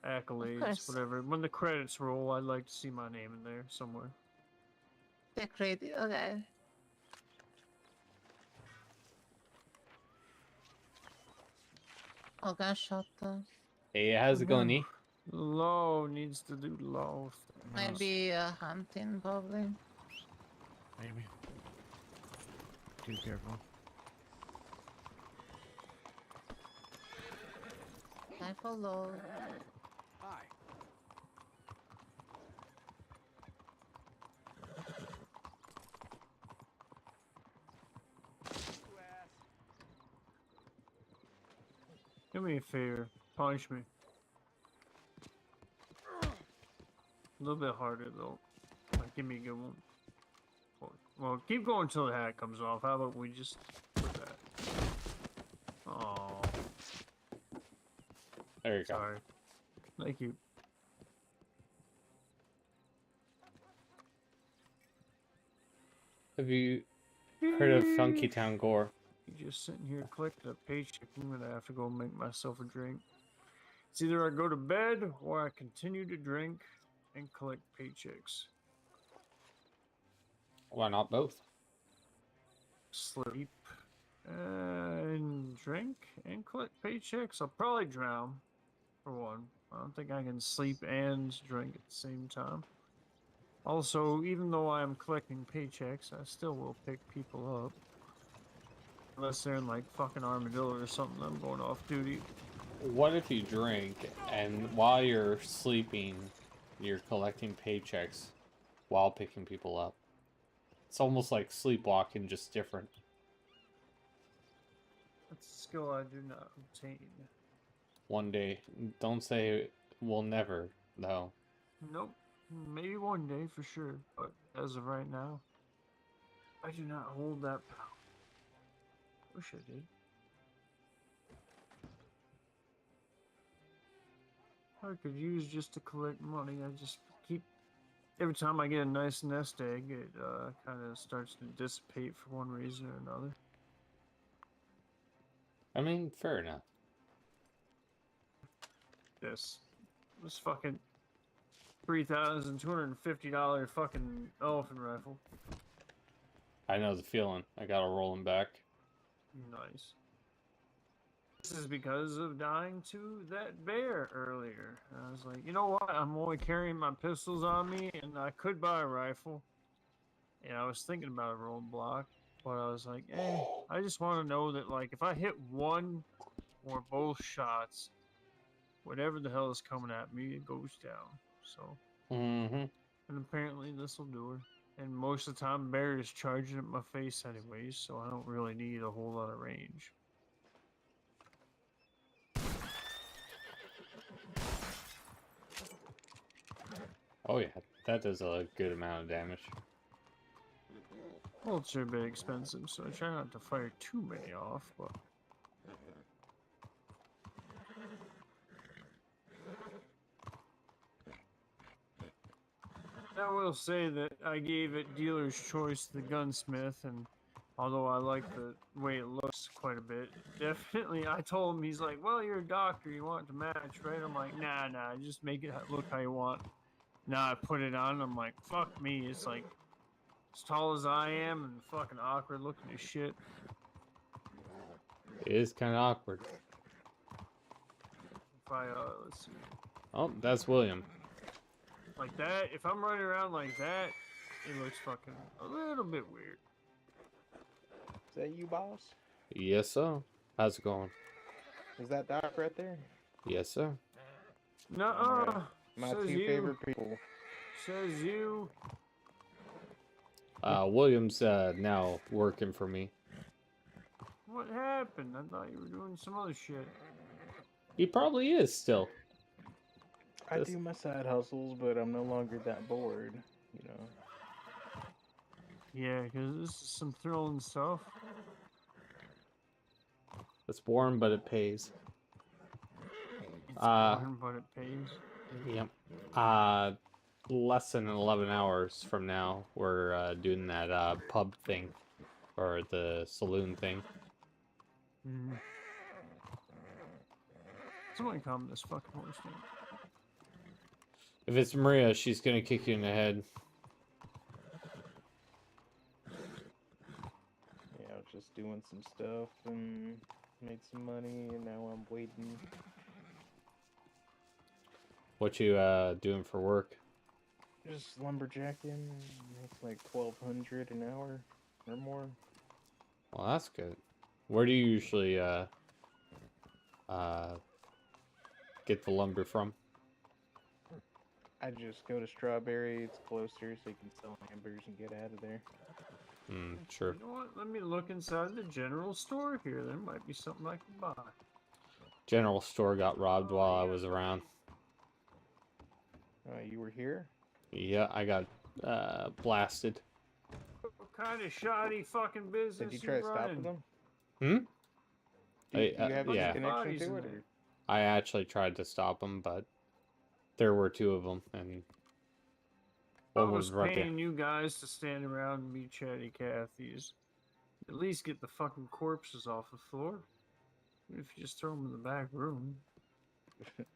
accolades, course. whatever. When the credits roll, I'd like to see my name in there somewhere. They're crazy. Okay. Oh gosh, shot. Hey, how's it going, E? Law needs to do law. Maybe hunting, probably. Maybe. Too careful. I follow. Hi. Do me a favor. Punch me. A little bit harder, though. Like, give me a good one. Well, keep going until the hat comes off. How about we just put that? Oh. There you go. Sorry. Thank you. Have you heard of Funky Town Gore? You just sitting here collecting a paycheck. I'm gonna have to go make myself a drink. It's either I go to bed or I continue to drink and collect paychecks. Why not both? Sleep and drink and collect paychecks. I'll probably drown, for one. I don't think I can sleep and drink at the same time. Also, even though I am collecting paychecks, I still will pick people up. Unless they're in like fucking Armadillo or something, I'm going off duty. What if you drink and while you're sleeping, you're collecting paychecks while picking people up? It's almost like sleepwalking, just different. That's skill I do not obtain. One day. Don't say we'll never, though. Nope. Maybe one day for sure, but as of right now, I do not hold that power. Wish I did. I could use just to collect money. I just keep every time I get a nice nest egg, it kind of starts to dissipate for one reason or another. I mean, fair enough. This fucking $3,250 fucking elephant rifle. I know the feeling. I gotta roll him back. Nice. This is because of dying to that bear earlier. I was like, you know what? I'm only carrying my pistols on me, and I could buy a rifle. And I was thinking about a roadblock, but I was like, I just want to know that, like, if I hit one or both shots, whatever the hell is coming at me, it goes down. So, and apparently this will do her. And most of the time, bear is charging at my face anyways, so I don't really need a whole lot of range. Oh yeah, that does a good amount of damage. Well, it's a bit expensive, so I try not to fire too many off, but... I will say that I gave it dealer's choice to the gunsmith, and although I like the way it looks quite a bit, definitely I told him, he's like, well, you're a doctor, you want it to match, right? I'm like, nah, just make it look how you want. Now I put it on, I'm like, fuck me, it's like as tall as I am and fucking awkward looking as shit. It is kind of awkward. If I, let's see. Oh, that's William. Like that, if I'm running around like that, it looks fucking a little bit weird. Is that you, boss? Yes, sir. How's it going? Is that Doc right there? Yes, sir. Nuh-uh. My two favorite people. Says you. William's now working for me. What happened? I thought you were doing some other shit. He probably is still. I do my side hustles, but I'm no longer that bored, you know. Yeah, because this is some thrilling stuff. It's boring, but it pays. It's boring, but it pays. Yep. Less than 11 hours from now, we're doing that pub thing, or the saloon thing. Mm-hmm. Somebody calm this fucking horse down. If it's Maria, she's gonna kick you in the head. Yeah, I was just doing some stuff and made some money, and now I'm waiting. What you doing for work? Just lumberjacking. Make like $1,200 an hour or more. Well, that's good. Where do you usually get the lumber from? I just go to Strawberry. It's closer, so you can sell hamburgers and get out of there. Sure. You know what? Let me look inside the general store here. There might be something I can buy. General store got robbed while I was around. You were here? Yeah, I got blasted. What kind of shoddy fucking business Did you try to stop running? them? Hmm? Do you have any yeah. connection to it? Or? I actually tried to stop them, but there were two of them, and I one was was right there. paying you guys to stand around and be chatty Cathy's. At least get the fucking corpses off the floor. If you just throw them in the back room.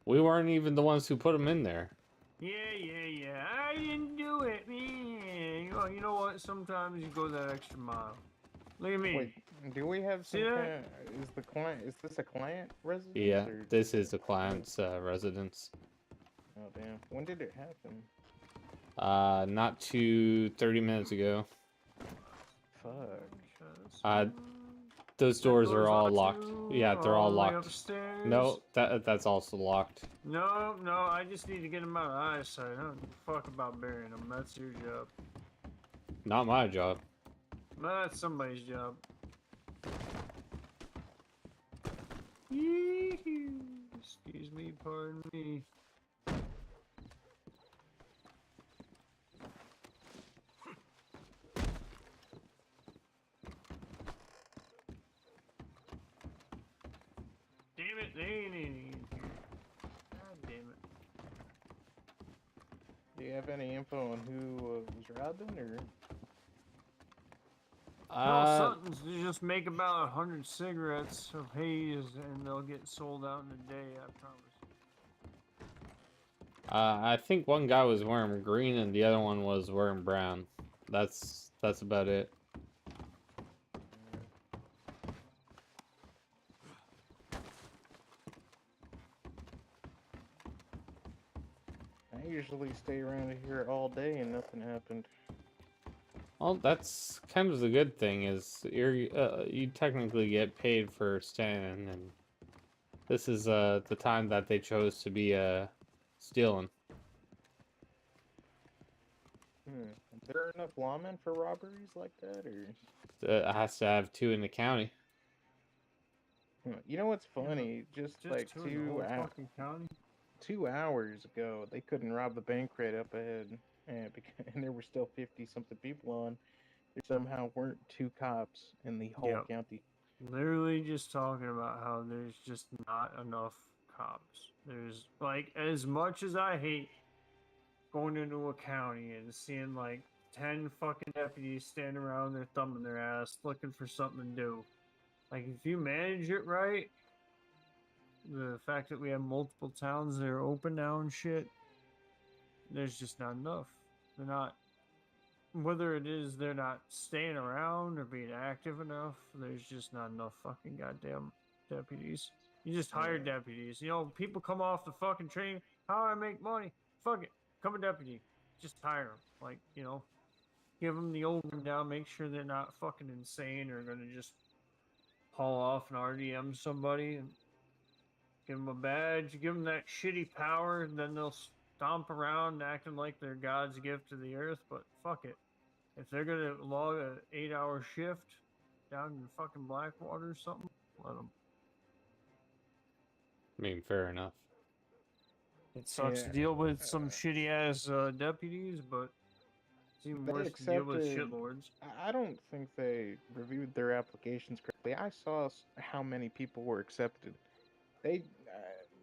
We weren't even the ones who put them in there. Yeah. I didn't do it. Yeah. You know what? Sometimes you go that extra mile. Look at me. Wait, do we have some kind of, is this a client residence? Yeah, or? this is the client's residence. Oh, damn. When did it happen? Not to 30 minutes ago. Fuck. Those doors are all locked. Yeah, they're all locked. Upstairs. No, that's also locked. No, I just need to get them out of eyesight. I don't give a fuck about burying them. That's your job. Not my job. That's somebody's job. Yee-hoo. Excuse me, pardon me. Damn it, they ain't in here. God damn it. Do you have any info on who was robbing, or? No, something's to just make about 100 cigarettes of haze and they'll get sold out in a day, I promise. I think one guy was wearing green and the other one was wearing brown. That's about it. I usually stay around here all day and nothing happened. Well, that's kind of the good thing is you technically get paid for staying, and this is the time that they chose to be stealing. Are there enough lawmen for robberies like that, or? It has to have 2 in the county. You know what's funny? Just like two in the whole fucking county. 2 hours ago, they couldn't rob the bank right up ahead, and there were still 50-something people on. There somehow weren't 2 cops in the whole Yep. county. Literally just talking about how there's just not enough cops. There's, like, as much as I hate going into a county and seeing, like, 10 fucking deputies standing around there thumbing their ass looking for something to do. Like, if you manage it right, the fact that we have multiple towns that are open now and shit, there's just not enough. They're not, whether it is they're not staying around or being active enough, there's just not enough fucking goddamn deputies. You just hire deputies. You know, people come off the fucking train. How do I make money? Fuck it. Become a deputy. Just hire them. Like, you know, give them the old rundown. Make sure they're not fucking insane or going to just haul off and RDM somebody and give them a badge. Give them that shitty power, and then they'll stomp around acting like they're God's gift to the earth. But fuck it. If they're gonna log a 8-hour shift down in fucking Blackwater or something, let them. I mean, fair enough. It sucks to deal with some shitty ass deputies, but it's even worse to deal with shitlords. I don't think they reviewed their applications correctly. I saw how many people were accepted. They,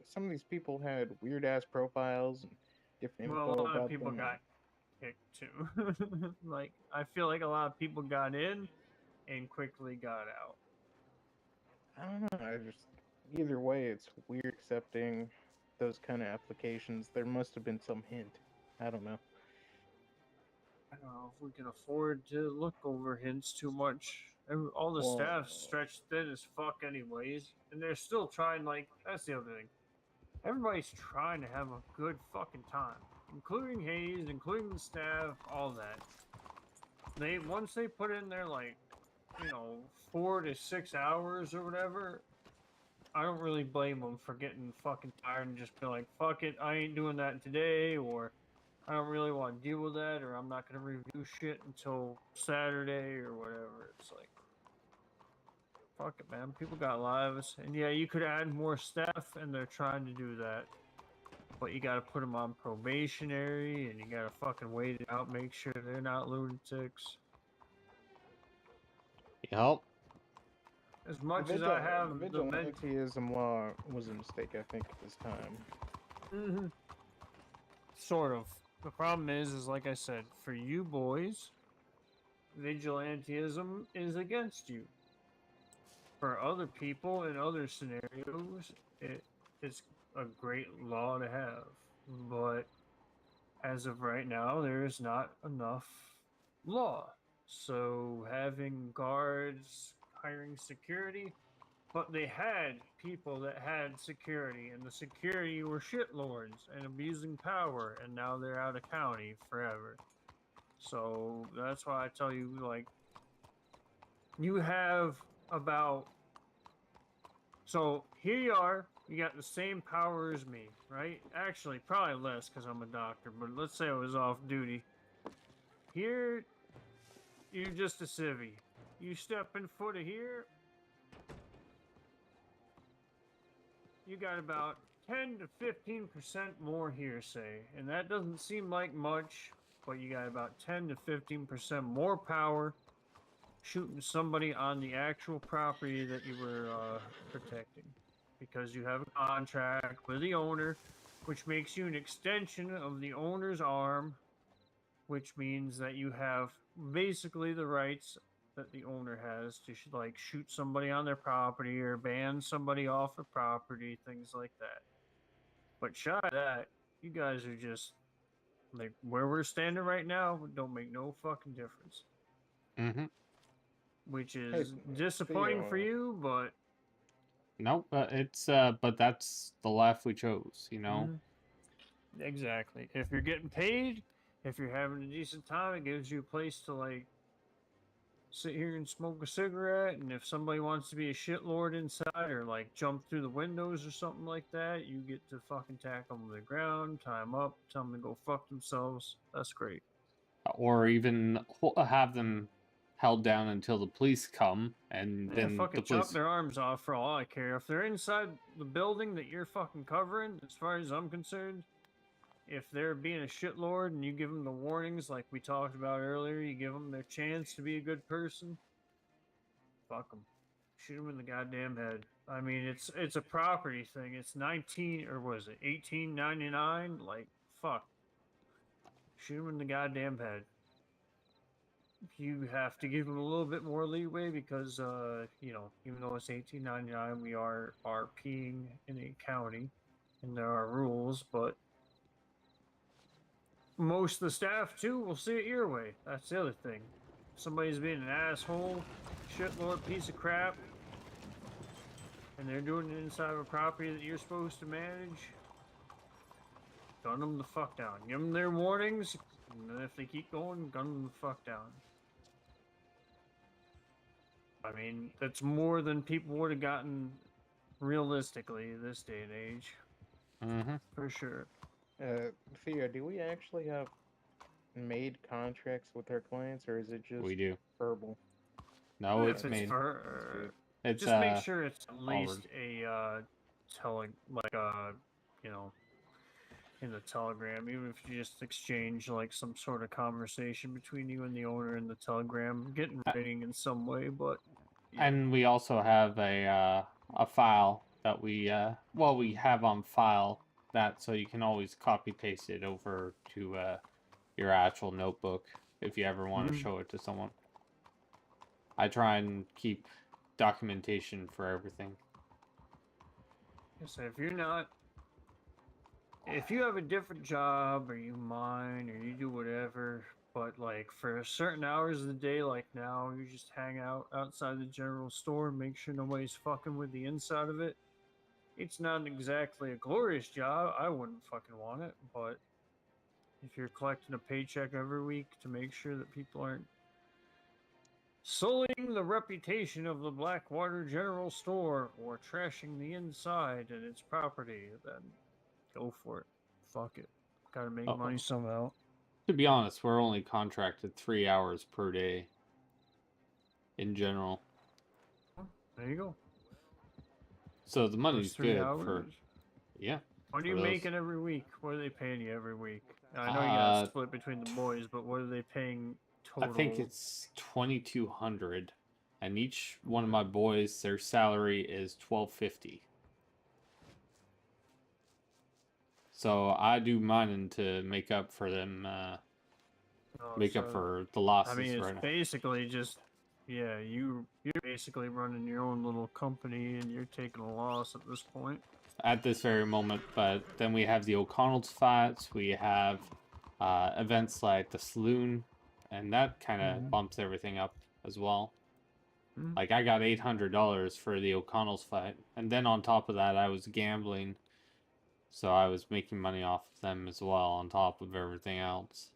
some of these people had weird ass profiles and different Well, a info lot of about people them. got kicked too. Like, I feel like a lot of people got in and quickly got out. I don't know. Either way, it's weird accepting those kind of applications. There must have been some hint. I don't know. I don't know if we can afford to look over hints too much. All the staff's stretched thin as fuck anyways, and they're still trying, like, that's the other thing. Everybody's trying to have a good fucking time, including Hayes, including the staff, all that. Once they put in their, like, you know, 4 to 6 hours or whatever, I don't really blame them for getting fucking tired and just be like, fuck it, I ain't doing that today, or I don't really want to deal with that, or I'm not going to review shit until Saturday or whatever. It's like, fuck it, man. People got lives. And yeah, you could add more staff, and they're trying to do that. But you got to put them on probationary, and you got to fucking wait it out, make sure they're not lunatics. Yep. As much as I have the vigilantism law was a mistake, I think, at this time. Mm-hmm. Sort of. The problem is like I said, for you boys, vigilantism is against you. For other people in other scenarios, it's a great law to have. But as of right now, there is not enough law. So having guards, hiring security, but they had people that had security, and the security were shitlords and abusing power, and now they're out of county forever. So that's why I tell you, like, you have about. So here you are, you got the same power as me, right? Actually, probably less because I'm a doctor, but let's say I was off duty. Here, you're just a civvy. You step in foot of here, you got about 10 to 15% more hearsay, and that doesn't seem like much, but you got about 10 to 15% more power shooting somebody on the actual property that you were protecting, because you have a contract with the owner, which makes you an extension of the owner's arm, which means that you have basically the rights that the owner has to like shoot somebody on their property or ban somebody off of property, things like that. But shy of that, you guys are just like where we're standing right now. Don't make no fucking difference. Mm-hmm. Which is disappointing for Theo, you, but Nope, but that's the life we chose, you know. exactly. If you're getting paid, if you're having a decent time, it gives you a place to like sit here and smoke a cigarette. And if somebody wants to be a shitlord inside or like jump through the windows or something like that, you get to fucking tackle them to the ground, tie them up, tell them to go fuck themselves. That's great. Or even have them held down until the police come, and Yeah, then fucking the chop police. their arms off for all I care. If they're inside the building that you're fucking covering, as far as I'm concerned, if they're being a shitlord and you give them the warnings like we talked about earlier, you give them their chance to be a good person, fuck them. Shoot them in the goddamn head. I mean, it's a property thing. It's 19 or was it 18.99? Like fuck. Shoot them in the goddamn head. You have to give them a little bit more leeway because you know, even though it's 18.99, we are RPing in a county and there are rules, but most of the staff too will see it your way. That's the other thing. If somebody's being an asshole, shitlord, piece of crap, and they're doing it inside of a property that you're supposed to manage, gun them the fuck down. Give them their warnings, and then if they keep going, gun them the fuck down. I mean, that's more than people would have gotten realistically this day and age. Mm-hmm. For sure. Theo, do we actually have made contracts with our clients, or is it just We do. verbal? No, If it's it's made. for, It's just make sure it's at least Auburn. a you know, in the telegram, even if you just exchange like some sort of conversation between you and the owner in the telegram, get in writing in some way, but yeah. And we also have a file that we have on file that, so you can always copy paste it over to your actual notebook if you ever want to show it to someone. I try and keep documentation for everything. So if you have a different job or you mine or you do whatever, but like for certain hours of the day, like now, you just hang out outside the general store and make sure nobody's fucking with the inside of it. It's not exactly a glorious job. I wouldn't fucking want it, but if you're collecting a paycheck every week to make sure that people aren't sullying the reputation of the Blackwater General Store or trashing the inside and its property, then go for it. Fuck it. Gotta make money somehow. To be honest, we're only contracted 3 hours per day in general. There you go. So the money's Those 3 good hours. for, yeah. What are you those. making every week? What are they paying you every week? I know you got split between the boys, but what are they paying total? I think it's 2,200, and each one of my boys, their salary is $1,250. So I do mining to make up for them, up for the losses. I mean, it's right now. basically just, yeah, you're basically running your own little company and you're taking a loss at this point. At this very moment, but then we have the O'Connell's fights, we have events like the Saloon, and that kind of bumps everything up as well. Like, I got $800 for the O'Connell's fight, and then on top of that, I was gambling, so I was making money off of them as well, on top of everything else.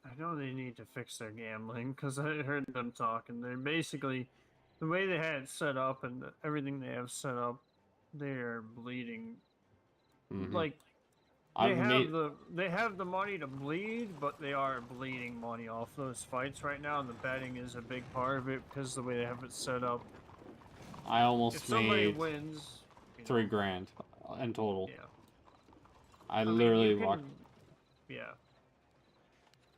I know they need to fix their gambling, because I heard them talking. They're basically, the way they had it set up and everything they have set up, they are bleeding. Like, they have the money to bleed, but they are bleeding money off those fights right now, and the betting is a big part of it because of the way they have it set up. I almost if somebody wins, you 3 know. grand in total. Yeah. I mean, literally you can, walked. yeah.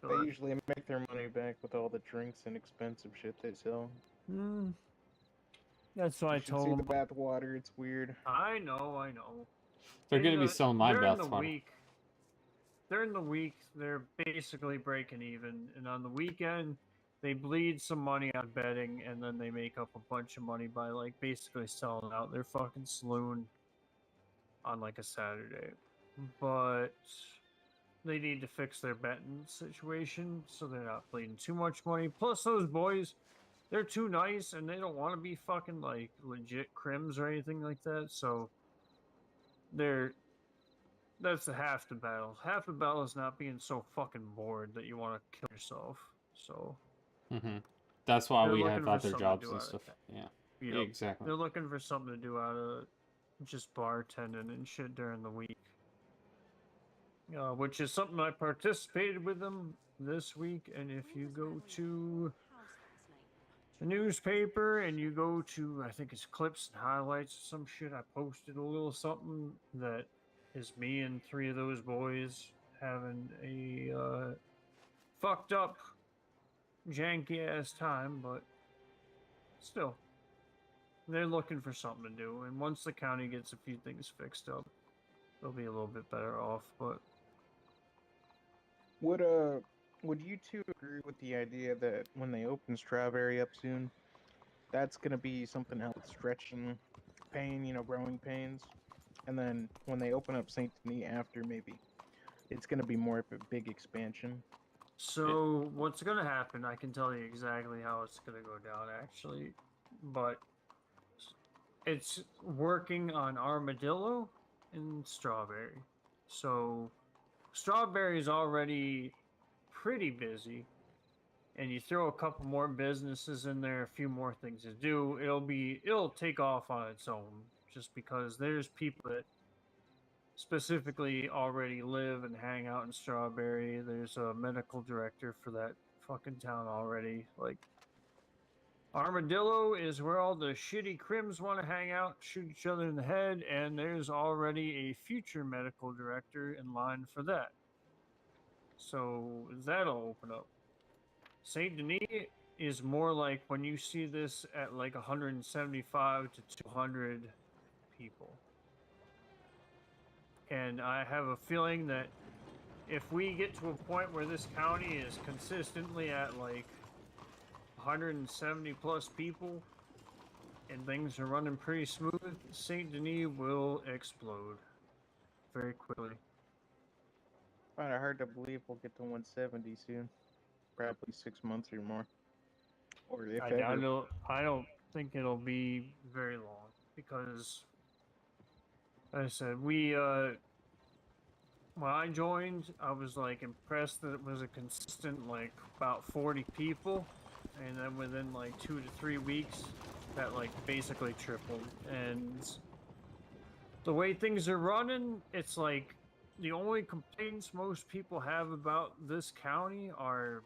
Go They ahead. usually make their money back with all the drinks and expensive shit they sell. That's what You I should told see the them. bath water. It's weird. I know. They're And, gonna be selling my during bath the water. week, during the week, they're basically breaking even, and on the weekend, they bleed some money on betting, and then they make up a bunch of money by like basically selling out their fucking saloon on like a Saturday. But they need to fix their betting situation so they're not bleeding too much money. Plus, those boys, they're too nice and they don't want to be fucking like legit crims or anything like that. So that's half the battle. Half the battle is not being so fucking bored that you want to kill yourself. So That's why they're we looking have for other something to jobs do and out stuff. of Yeah. Yep. Exactly. They're looking for something to do out of just bartending and shit during the week. Which is something I participated with them this week. And if you go to the newspaper and you go to, I think it's clips and highlights or some shit, I posted a little something that is me and 3 of those boys having a fucked up, janky ass time, but still, they're looking for something to do. And once the county gets a few things fixed up, they'll be a little bit better off. But Would you two agree with the idea that when they open Strawberry up soon, that's gonna be something else stretching pain, growing pains, and then when they open up Saint Denis after, maybe it's gonna be more of a big expansion. so what's gonna happen? I can tell you exactly how it's gonna go down, actually, but it's working on Armadillo and Strawberry. So Strawberry's already pretty busy, and you throw a couple more businesses in there, a few more things to do, it'll take off on its own, just because there's people that specifically already live and hang out in Strawberry. There's a medical director for that fucking town already. Like, Armadillo is where all the shitty crims want to hang out, shoot each other in the head, and there's already a future medical director in line for that. So that'll open up. Saint Denis is more like when you see this at like 175 to 200 people. And I have a feeling that if we get to a point where this county is consistently at like 170 plus people and things are running pretty smooth, Saint Denis will explode very quickly. I find it hard to believe we'll get to 170 soon. Probably 6 months or more, or if ever. I don't think it'll be very long because, like I said, when I joined, I was like impressed that it was a consistent like about 40 people, and then within like 2 to 3 weeks, that like basically tripled. And the way things are running, it's like the only complaints most people have about this county are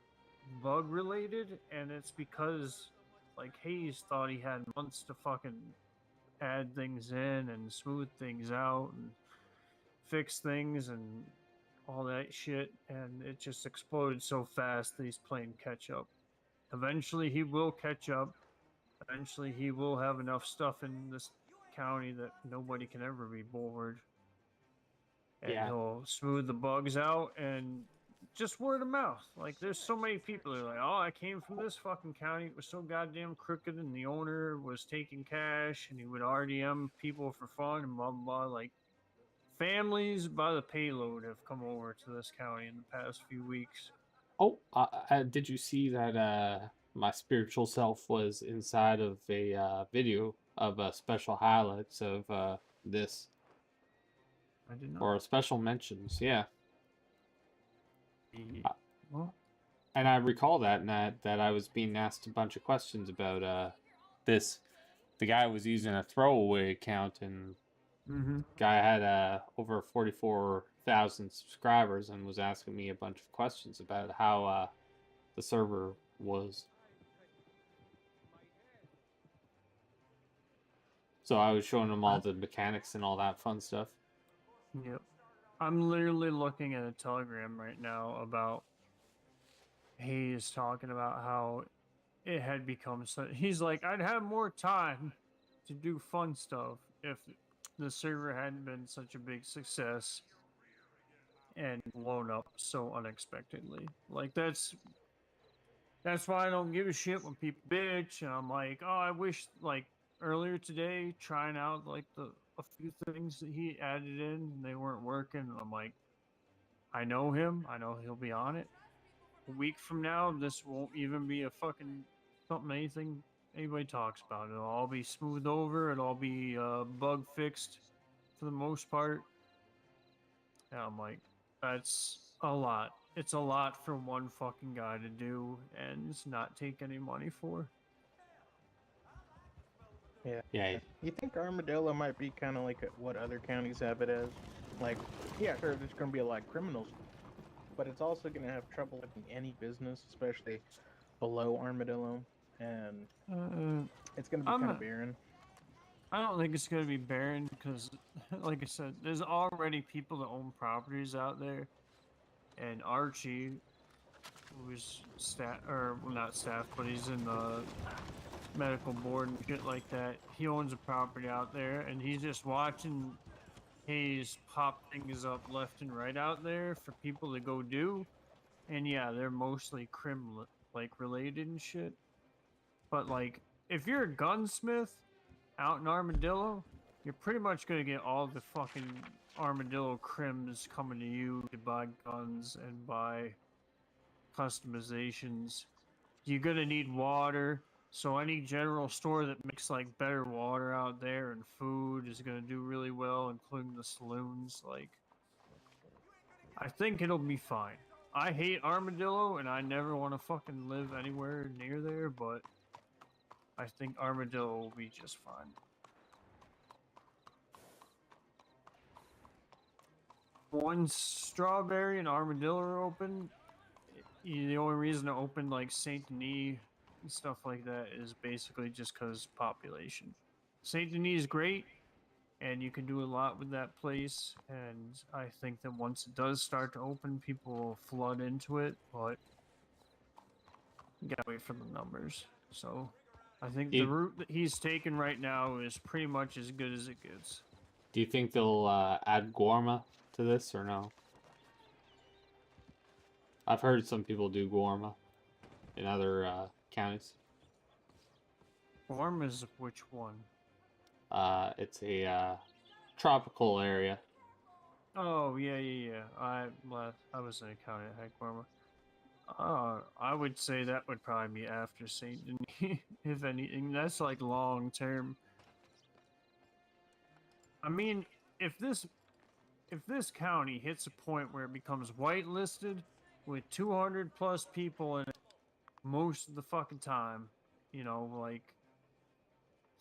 bug related, and it's because like Hayes thought he had months to fucking add things in and smooth things out and fix things and all that shit, and it just exploded so fast that he's playing catch up. Eventually he will catch up. Eventually he will have enough stuff in this county that nobody can ever be bored. And he'll smooth the bugs out and just word of mouth. Like, there's so many people that are like, oh, I came from this fucking county. It was so goddamn crooked, and the owner was taking cash, and he would RDM people for fun, and blah, blah, blah. Like, families by the payload have come over to this county in the past few weeks. Oh, did you see that my spiritual self was inside of a video of special highlights of this? I did not. Or special mentions, yeah. Well, and I recall that I was being asked a bunch of questions about this. The guy was using a throwaway account, and guy had over 44,000 subscribers, and was asking me a bunch of questions about how the server was. So I was showing him all the mechanics and all that fun stuff. Yep. I'm literally looking at a telegram right now about he's talking about how it had become so. He's like, I'd have more time to do fun stuff if the server hadn't been such a big success and blown up so unexpectedly. Like that's why I don't give a shit when people bitch. And I'm like, oh, I wish like earlier today trying out like a few things that he added in and they weren't working. And I'm like, I know him. I know he'll be on it. A week from now, this won't even be a fucking something anything anybody talks about. It'll all be smoothed over. It'll all be bug fixed for the most part. And I'm like, that's a lot. It's a lot for one fucking guy to do and not take any money for. Yeah. Yeah. You think Armadillo might be kind of like what other counties have it as? Like, yeah, sure, there's going to be a lot of criminals, but it's also going to have trouble with any business, especially below Armadillo, and it's going to be kind of barren. I don't think it's going to be barren because, like I said, there's already people that own properties out there, and Archie, who's staff, or well, not staff, but he's in the medical board and shit like that. He owns a property out there, and he's just watching Hayes pop things up left and right out there for people to go do. And yeah, they're mostly crim like related and shit. But like, if you're a gunsmith out in Armadillo, you're pretty much gonna get all the fucking Armadillo crims coming to you to buy guns and buy customizations. You're gonna need water, so any general store that makes like better water out there and food is gonna do really well, including the saloons. Like, I think it'll be fine. I hate Armadillo and I never want to fucking live anywhere near there, but I think Armadillo will be just fine. Once Strawberry and Armadillo are open, the only reason to open like Saint Denis and stuff like that is basically just because population. Saint Denis is great, and you can do a lot with that place. And I think that once it does start to open, people will flood into it. But you gotta wait for the numbers. So I think the route that he's taking right now is pretty much as good as it gets. Do you think they'll add Gorma to this or no? I've heard some people do Gorma in other counties. Gorma is which one? It's a tropical area. Oh yeah. I was in a county that had Gorma. I would say that would probably be after Saint Denis, if anything. That's like long term. I mean, if this county hits a point where it becomes whitelisted with 200 plus people in it most of the fucking time, you know, like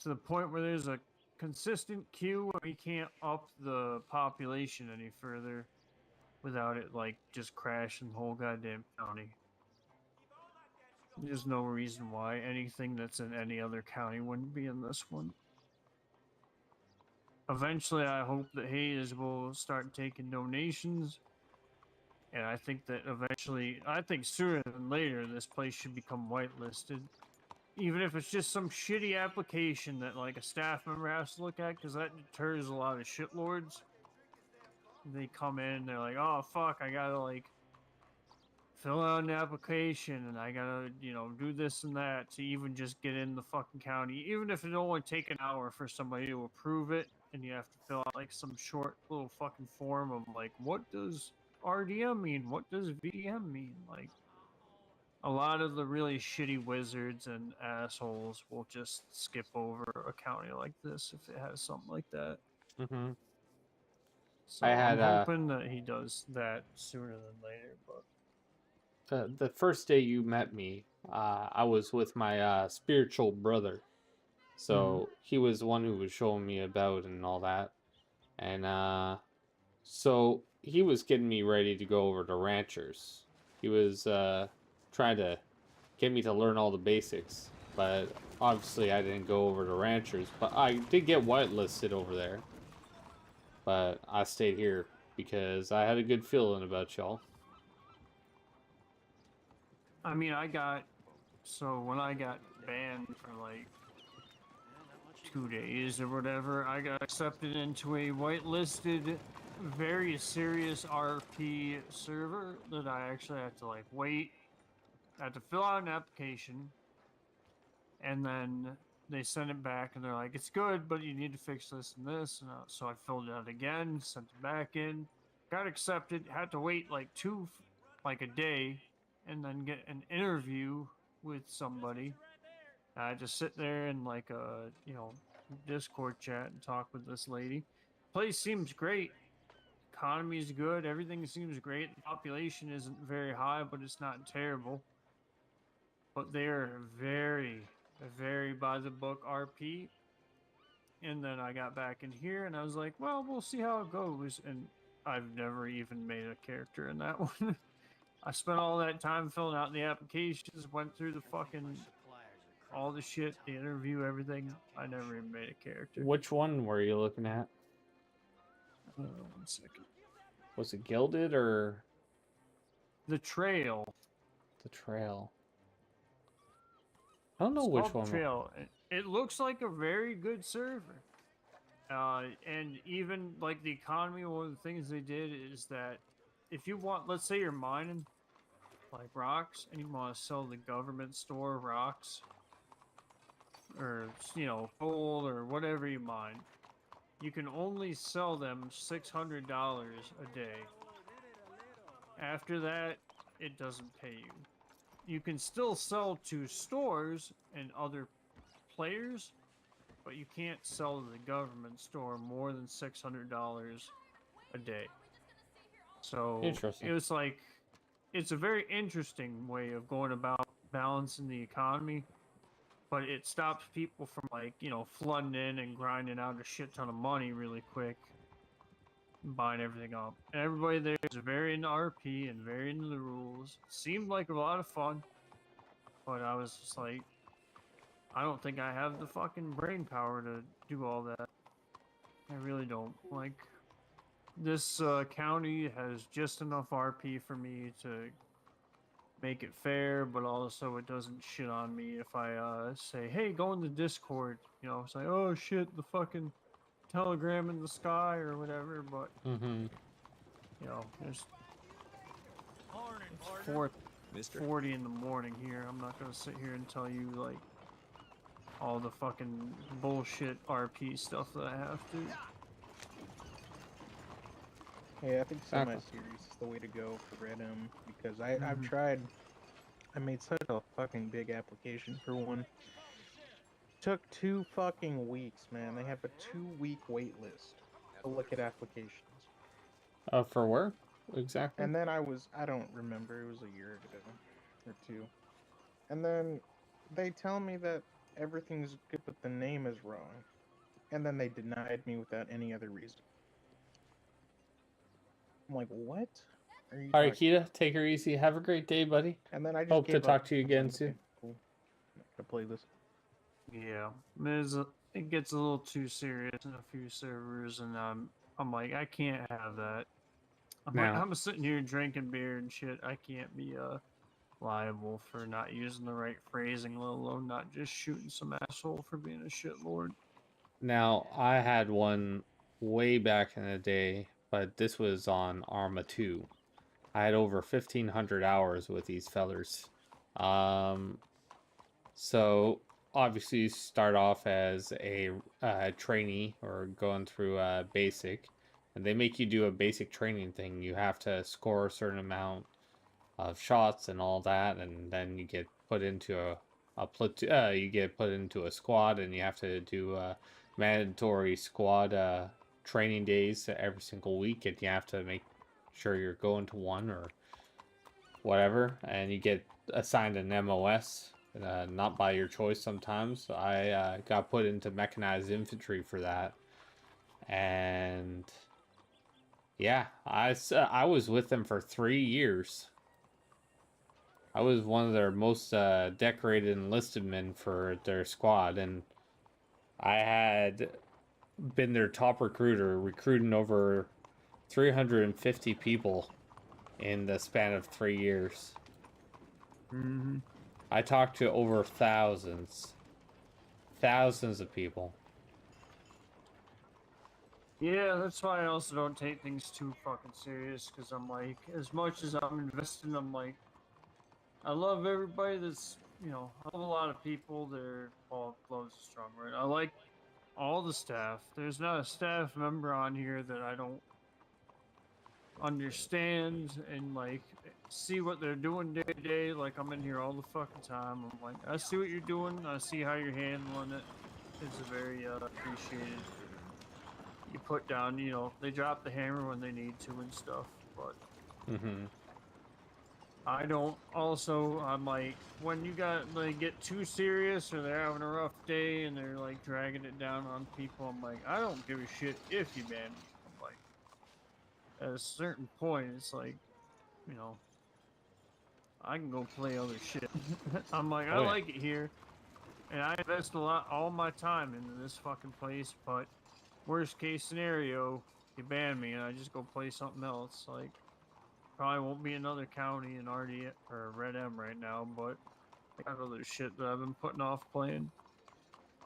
to the point where there's a consistent queue and we can't up the population any further without it like just crashing the whole goddamn county. There's no reason why anything that's in any other county wouldn't be in this one. Eventually, I hope that Hayes will start taking donations. And I think that eventually, I think sooner than later, this place should become whitelisted. Even if it's just some shitty application that like a staff member has to look at, because that deters a lot of shitlords. They come in, they're like, oh fuck, I gotta like fill out an application and I gotta, you know, do this and that to even just get in the fucking county. Even if it only take an hour for somebody to approve it, and you have to fill out like some short little fucking form of like, what does RDM mean? What does VDM mean? Like, a lot of the really shitty wizards and assholes will just skip over a county like this if it has something like that. Mm-hmm. So I'm hoping that he does that sooner than later, but the first day you met me, I was with my spiritual brother. So he was the one who was showing me about and all that. And so he was getting me ready to go over to Ranchers. He was trying to get me to learn all the basics. but obviously I didn't go over to Ranchers, but I did get whitelisted over there. But I stayed here because I had a good feeling about y'all. I mean, so when I got banned for like 2 days or whatever, I got accepted into a whitelisted, very serious RP server that I actually had to like wait. I had to fill out an application, and then they sent it back, and they're like, "It's good, but you need to fix this and this." And so I filled it out again, sent it back in, got accepted. Had to wait like a day, and then get an interview with somebody. I just sit there in like a Discord chat and talk with this lady. Place seems great. Economy's good. Everything seems great. The population isn't very high, but it's not terrible. But they're very, very by the book RP. And then I got back in here and I was like, well, we'll see how it goes. And I've never even made a character in that one. I spent all that time filling out the applications, went through the fucking all the shit, the interview, everything. I never even made a character. Which one were you looking at? 1 second. Was it Gilded or The Trail? The Trail? I don't know It's which called one. The Trail. It looks like a very good server. And even like the economy, one of the things they did is that if you want, let's say you're mining like rocks and you want to sell the government store rocks or gold or whatever you mine, you can only sell them $600 a day. After that, it doesn't pay you. You can still sell to stores and other players, but you can't sell to the government store more than $600 a day. So Interesting. it was like, it's a very interesting way of going about balancing the economy, but it stops people from flooding in and grinding out a shit ton of money really quick, and buying everything up. And everybody there is very into RP and very into the rules. Seemed like a lot of fun, but I was just like, I don't think I have the fucking brain power to do all that. I really don't. Like, this county has just enough RP for me to make it fair, but also it doesn't shit on me if I say, hey, go in the Discord. Say, oh shit, the fucking telegram in the sky or whatever, but there's 4:40 in the morning here. I'm not gonna sit here and tell you like all the fucking bullshit RP stuff that I have to. Yeah, I think semi-series is the way to go for Red M because I've tried. I made such a fucking big application for one. Took 2 fucking weeks, man. They have a 2-week wait list to look at applications. For where exactly? And then I don't remember. It was a year ago or 2. And then they tell me that everything's good, but the name is wrong. And then they denied me without any other reason. I'm like, what? All right, Kita, take her easy. Have a great day, buddy. And then I just hope to gave talk up. to you again soon. Cool. I'm not gonna play this. Yeah, it gets a little too serious in a few servers, and I'm like, I can't have that. I'm sitting here drinking beer and shit. I can't be liable for not using the right phrasing, let alone not just shooting some asshole for being a shitlord. Now, I had one way back in the day, but this was on Arma 2. I had over 1,500 hours with these fellers. So obviously you start off as a trainee or going through a basic, and they make you do a basic training thing. You have to score a certain amount of shots and all that, and then you get put into a platoon. You get put into a squad, and you have to do mandatory squad training days every single week, and you have to make sure you're going to one or whatever, and you get assigned an MOS. Not by your choice sometimes. I got put into mechanized infantry for that. And yeah, I was with them for 3 years. I was one of their most decorated enlisted men for their squad, and I had been their top recruiter, recruiting over 350 people in the span of 3 years. Mm-hmm. I talked to over thousands of people. Yeah, that's why I also don't take things too fucking serious, because I'm like, as much as I'm invested, I'm like, I love everybody that's, I love a lot of people. Love's a strong word. I like all the staff. There's not a staff member on here that I don't understand and like see what they're doing day to day. Like, I'm in here all the fucking time. I'm like, I see what you're doing. I see how you're handling it. It's very appreciated. You put down, they drop the hammer when they need to and stuff. But I don't. Also, I'm like, when they get too serious or they're having a rough day and they're like dragging it down on people, I'm like, I don't give a shit if you ban me. I'm like, at a certain point, it's like, you know, I can go play other shit. I'm like, I like it here, and I invest all my time into this fucking place. But worst case scenario, you ban me, and I just go play something else. Like, probably won't be another county in RD or Red M right now, but I got other shit that I've been putting off playing.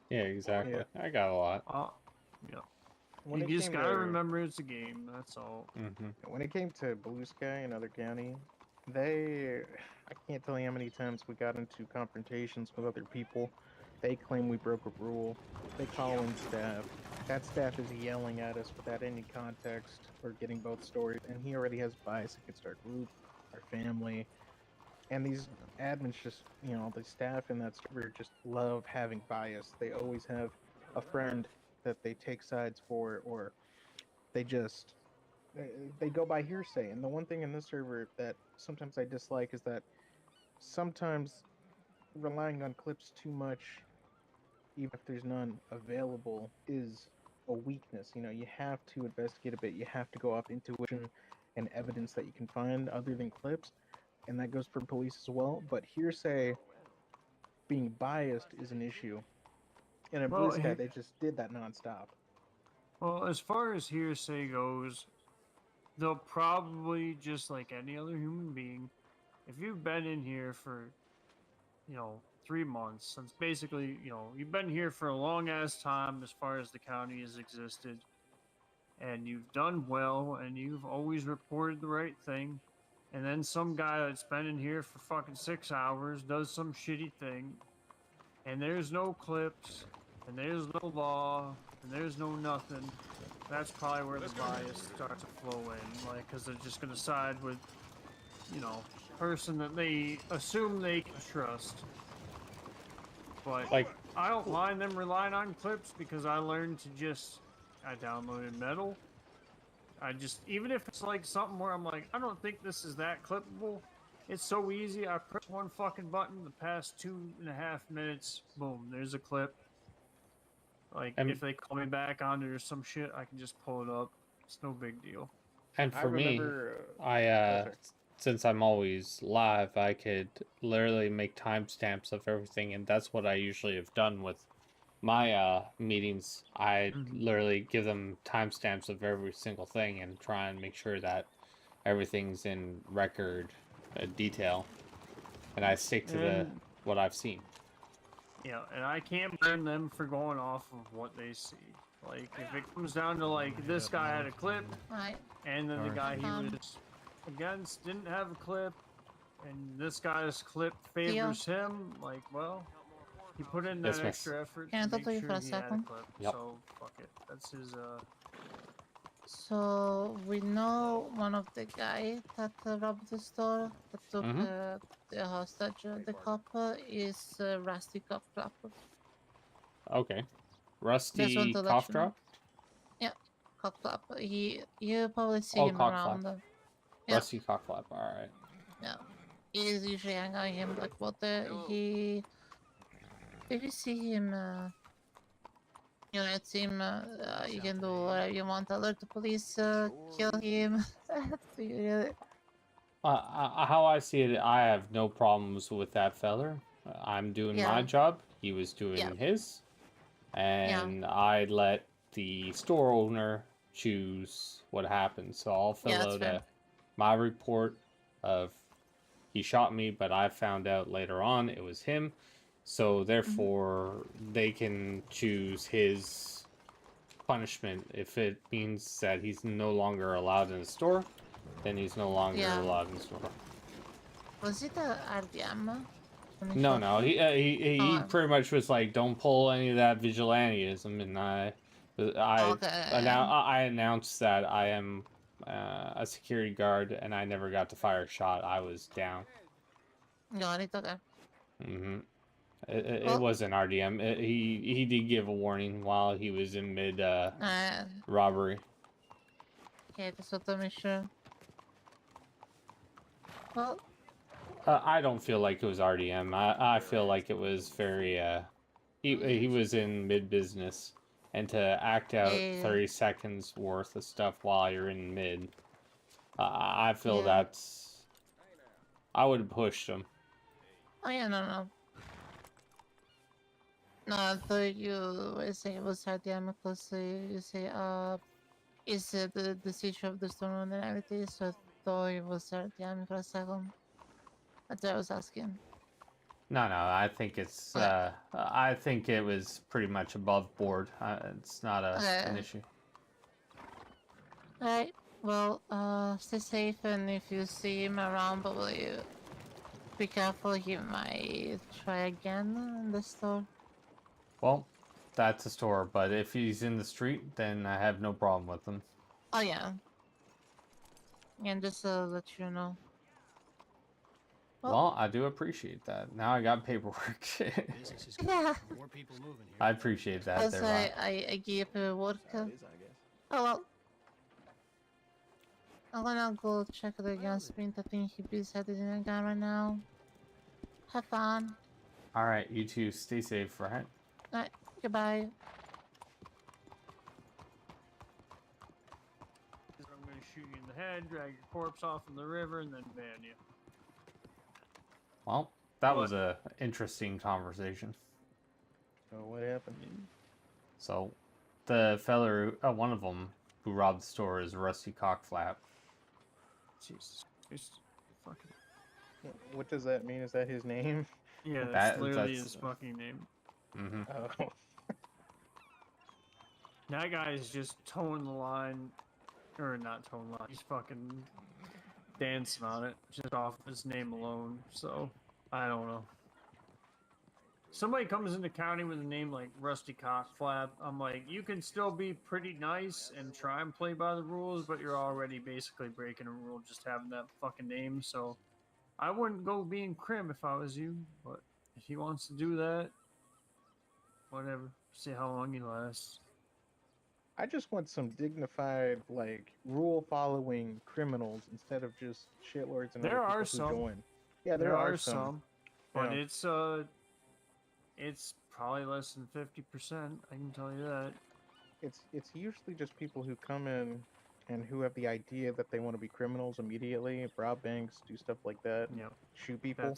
Yeah, exactly. Yeah. I got a lot. Yeah. When You it just came gotta to, remember it's a game. That's all. When it came to Blue Sky and other county, I can't tell you how many times we got into confrontations with other people. They claim we broke a rule. They call in staff. That staff is yelling at us without any context or getting both stories, and he already has bias against our group, our family, and these admins just, the staff in that server just love having bias. They always have a friend that they take sides for, or they just they go by hearsay. And the one thing in this server that sometimes I dislike is that sometimes relying on clips too much, even if there's none available, is a weakness. You have to investigate a bit. You have to go off intuition and evidence that you can find other than clips, and that goes for police as well. But hearsay being biased is an issue. And in Blue Sky, they just did that nonstop. Well, as far as hearsay goes, they'll probably, just like any other human being, if you've been in here for, 3 months, since basically, you've been here for a long ass time as far as the county has existed, and you've done well, and you've always reported the right thing, and then some guy that's been in here for fucking 6 hours does some shitty thing, and there's no clips, and there's no law, and there's no nothing. That's probably where the bias starts to flow in, like, because they're just gonna side with, person that they assume they can trust. But I don't mind them relying on clips, because I learned to I downloaded Metal. Even if it's like something where I'm like, I don't think this is that clippable, it's so easy. I press one fucking button, the past 2.5 minutes, boom, there's a clip. Like, if they call me back on it or some shit, I can just pull it up. It's no big deal. And for me, since I'm always live, I could literally make timestamps of everything, and that's what I usually have done with my meetings. I literally give them timestamps of every single thing and try and make sure that everything's in record detail, and I stick to what I've seen. Yeah, and I can't blame them for going off of what they see. Like, if it comes down to, like, this guy had a clip, and then the guy he was against didn't have a clip, and this guy's clip favors him, like, well, he put in that extra effort to make sure he had a clip, so fuck it. That's his, So, we know one of the guys that robbed the store, that took the hostage, the cop, is Rusty Cough Clapper. Okay. Rusty Cough Drop? Yeah, Cough Clapper. You probably see him around. Yeah. Rusty Cough Flap, alright. Yeah. He's usually hanging out with him like water. If you see him, it's him, you can do whatever you want. Alert the police, kill him. How I see it, I have no problems with that feller. I'm doing my Yeah. job. He was doing Yep. his, Yeah. and I let the store owner choose what happened. So I'll Yeah, fill that's out fair. my report of he shot me, but I found out later on it was him. So therefore, they can choose his punishment. If it means that he's no longer allowed in the store, then he's no longer Yeah. allowed in the store. Was it a RDM? When he No, shot no, you? he Oh, pretty much was like, don't pull any of that vigilantism, and okay. I announced that I am a security guard, and I never got to fire a shot. I was down. Got it, okay. Mm-hmm. It Well, was an RDM. He did give a warning while he was in mid robbery. okay, just want to make sure. Well, I don't feel like it was RDM. I feel like it was very he was in mid business, and to act out yeah, 30 seconds worth of stuff while you're in mid, I feel yeah. that's I would have pushed him. Oh yeah, no. No, I thought you were saying it was RDM because you say, is it the siege of the storm and everything, so I thought it was RDM for a second. That's what I was asking. No, I think it's Okay. I think it was pretty much above board. It's not an Okay. issue. Alright, well, stay safe, and if you see him around, probably be careful, he might try again in the store. Well, that's a store, but if he's in the street, then I have no problem with him. Oh yeah. And just let you know. Well, I do appreciate that. Now I got paperwork. Yeah. More people moving here. I appreciate that As there, Ron. I give work. How it is, I guess. Oh well. I'm gonna go check the gas print. I think he's headed in again right now. Have fun. All right, you two stay safe, right? Alright, goodbye. I'm going to shoot you in the head, drag your corpse off in the river, and then ban you. Well, that was a interesting conversation. So what happened? So, the feller, one of them who robbed the store is Rusty Cockflap. Jesus Christ. Fucking... What does that mean? Is that his name? Yeah, that's literally his fucking name. Mm-hmm. Oh. That guy is just towing the line, or not towing the line, he's fucking dancing on it, just off his name alone, so, I don't know. Somebody comes into county with a name like Rusty Cockflap, I'm like, you can still be pretty nice and try and play by the rules, but you're already basically breaking a rule just having that fucking name, so I wouldn't go being Crim if I was you, but if he wants to do that, whatever. See how long he lasts. I just want some dignified, like, rule-following criminals instead of just shitlords and There other are people who some. join. Yeah, there are some. But Yeah. it's probably less than 50%, I can tell you that. It's usually just people who come in and who have the idea that they want to be criminals immediately, rob banks, do stuff like that, Yep. shoot people.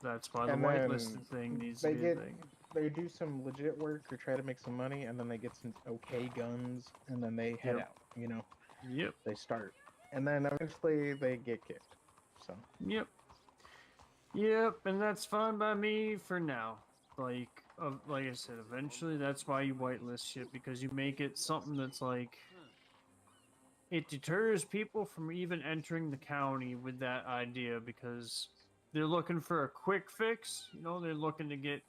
That's why the and whitelisted then thing needs to they be get a thing. they do some legit work or try to make some money, and then they get some okay guns, and then they head Yep. out. You know. Yep. They start, and then eventually they get kicked. So. Yep. Yep, and that's fine by me for now. Like I said, eventually that's why you whitelist shit, because you make it something that's like, it deters people from even entering the county with that idea, because they're looking for a quick fix. You know, they're looking to get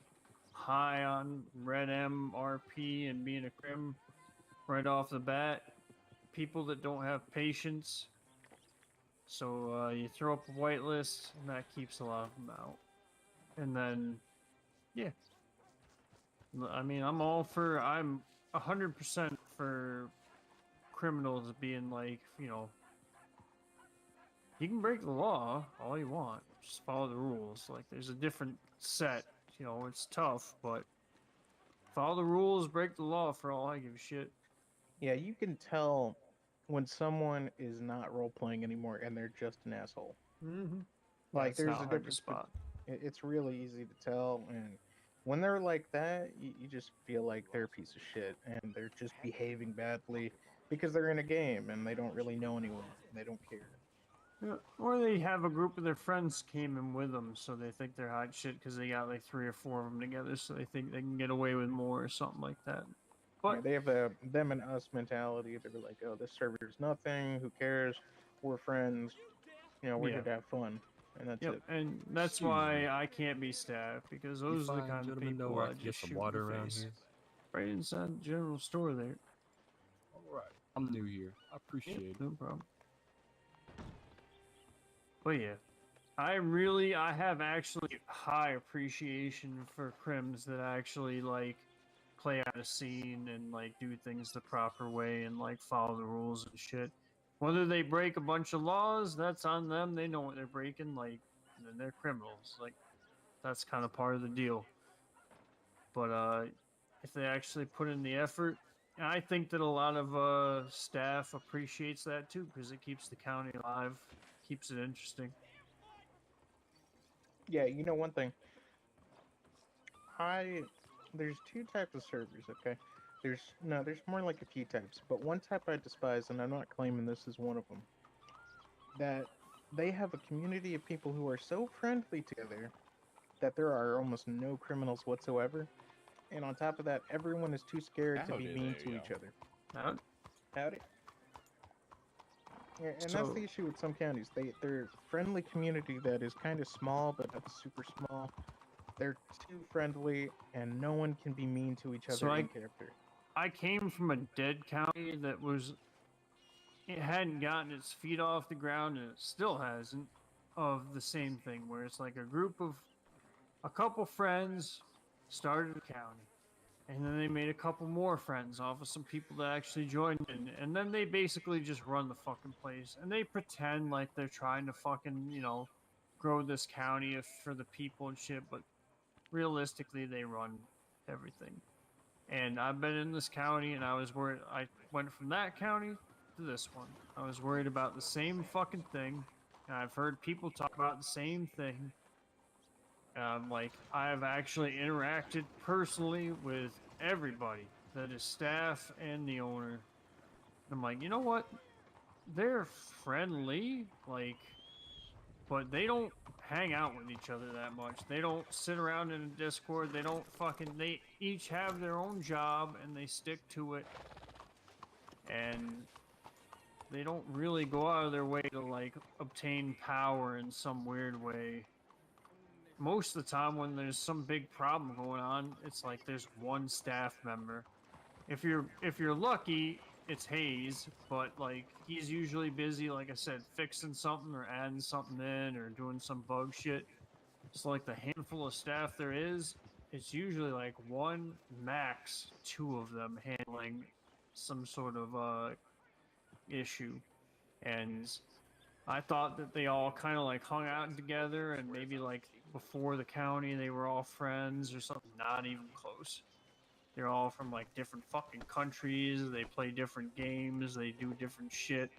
high on red MRP and being a crim right off the bat. People that don't have patience. So you throw up a whitelist, and that keeps a lot of them out. And then, yeah. I mean, I'm 100% for criminals being like, you know, you can break the law all you want, just follow the rules. Like, there's a different set, you know, it's tough, but follow the rules, break the law for all I give a shit. Yeah, you can tell when someone is not role playing anymore and they're just an asshole. Mm-hmm. Like, That's there's not a hard to difference. spot. It's really easy to tell, and when they're like that, you just feel like they're a piece of shit, and they're just behaving badly because they're in a game and they don't really know anyone. And they don't care. Yeah, or they have a group of their friends came in with them, so they think they're hot shit because they got like 3 or 4 of them together, so they think they can get away with more or something like that. Yeah, But they have a them and us mentality. They're like, oh, this server's nothing. Who cares? We're friends. You know, we're here yeah, to have fun, and that's yep, it. and that's why I can't be staff because those are the kind of people I just shoot in the face. Right inside the general store there. Alright, I'm new here. I Yep, appreciate it. no problem. But yeah, I have actually high appreciation for crims that actually like play out a scene and like do things the proper way and like follow the rules and shit. Whether they break a bunch of laws, that's on them. They know what they're breaking. Like, then they're criminals. Like, that's kind of part of the deal. But if they actually put in the effort, I think that a lot of staff appreciates that too because it keeps the county alive, keeps it interesting. Yeah, you know one thing. There's two types of servers. Okay, there's more like a few types, but one type I despise, and I'm not claiming this is one of them. That they have a community of people who are so friendly together that there are almost no criminals whatsoever. And on top of that, everyone is too scared to be Howdy mean there, to yo. each other. Now, Howdy. Yeah, and that's so the issue with some counties. They're a friendly community that is kind of small, but not super small. They're too friendly, and no one can be mean to each So other in character. I came from a dead county that it hadn't gotten its feet off the ground and it still hasn't, of the same thing where it's like a couple friends started a county and then they made a couple more friends off of some people that actually joined in and then they basically just run the fucking place and they pretend like they're trying to fucking, grow this county for the people and shit, but realistically they run everything. And I've been in this county, and I was worried. I went from that county to this one. I was worried about the same fucking thing. And I've heard people talk about the same thing. Like, I've actually interacted personally with everybody that is staff and the owner. I'm like, you know what? They're friendly, like, but they don't hang out with each other that much. They don't sit around in a Discord. They each have their own job and they stick to it. And they don't really go out of their way to, like, obtain power in some weird way. Most of the time when there's some big problem going on, it's like there's one staff member. If you're lucky, it's Hayes, but like he's usually busy, like I said, fixing something or adding something in or doing some bug shit. So like the handful of staff there is, it's usually like one, max 2 of them handling some sort of issue. And I thought that they all kind of like hung out together and maybe like before the county they were all friends or something. Not even close. They're all from like different fucking countries. They play different games. They do different shit.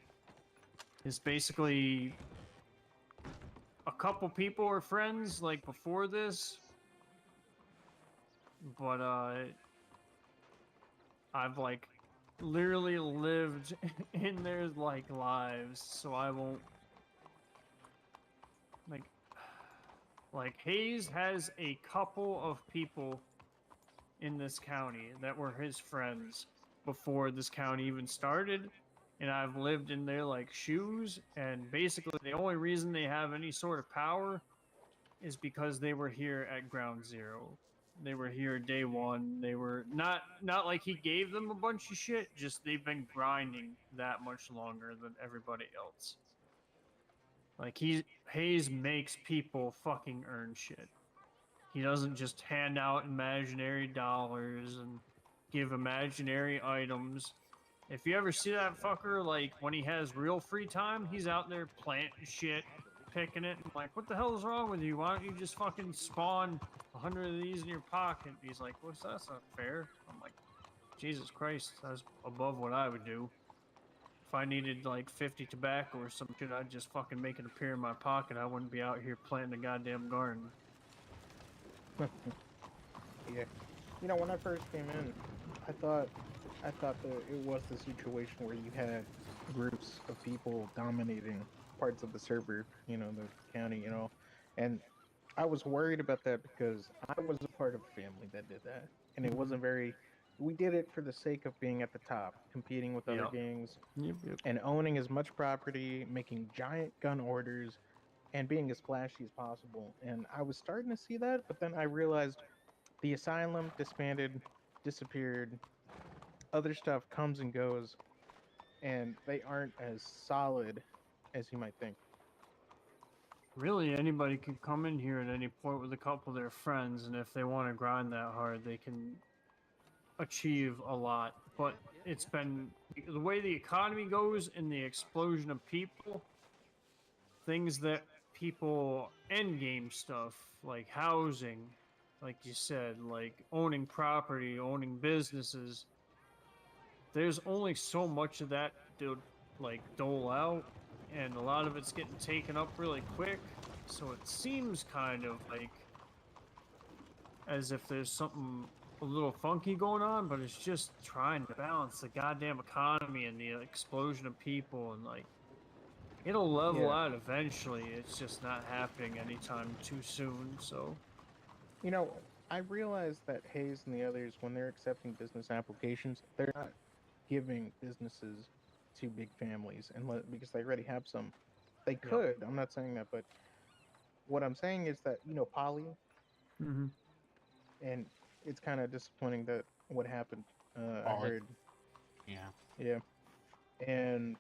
It's basically a couple people are friends like before this, but I've like literally lived in their like lives, so I won't like Hayes has a couple of people in this county that were his friends before this county even started, and I've lived in their like shoes, and basically the only reason they have any sort of power is because they were here at ground zero. They were here day one. They were not like he gave them a bunch of shit, just they've been grinding that much longer than everybody else. Like Hayes makes people fucking earn shit. He doesn't just hand out imaginary dollars and give imaginary items. If you ever see that fucker, like, when he has real free time, he's out there planting shit, picking it, and like, what the hell is wrong with you? Why don't you just fucking spawn 100 of these in your pocket? He's like, what's that? That's not fair. I'm like, Jesus Christ, that's above what I would do. If I needed like 50 tobacco or some shit, I'd just fucking make it appear in my pocket. I wouldn't be out here planting a goddamn garden. Yeah. You know, when I first came in, I thought that it was the situation where you had groups of people dominating parts of the server, you know, the county, you know, and I was worried about that because I was a part of a family that did that, and it wasn't very. We did it for the sake of being at the top, competing with other Yep. gangs, Yep. and owning as much property, making giant gun orders, and being as flashy as possible. And I was starting to see that, but then I realized the asylum disbanded, disappeared. Other stuff comes and goes, and they aren't as solid as you might think. Really, anybody can come in here at any point with a couple of their friends, and if they want to grind that hard, they can achieve a lot. But it's been the way the economy goes and the explosion of people, things that people end game stuff like housing, like you said, like owning property, owning businesses. There's only so much of that to like dole out, and a lot of it's getting taken up really quick. So it seems kind of like as if there's something a little funky going on, but it's just trying to balance the goddamn economy and the explosion of people, and like it'll level Yeah. out eventually. It's just not happening anytime too soon. So You know, I realize that Hayes and the others, when they're accepting business applications, they're not giving businesses to big families and because they already have some. They yep. could. I'm not saying that, but what I'm saying is that, you know, Polly, Mm-hmm. and it's kind of disappointing that what happened. I Polly. heard. Yeah. Yeah. And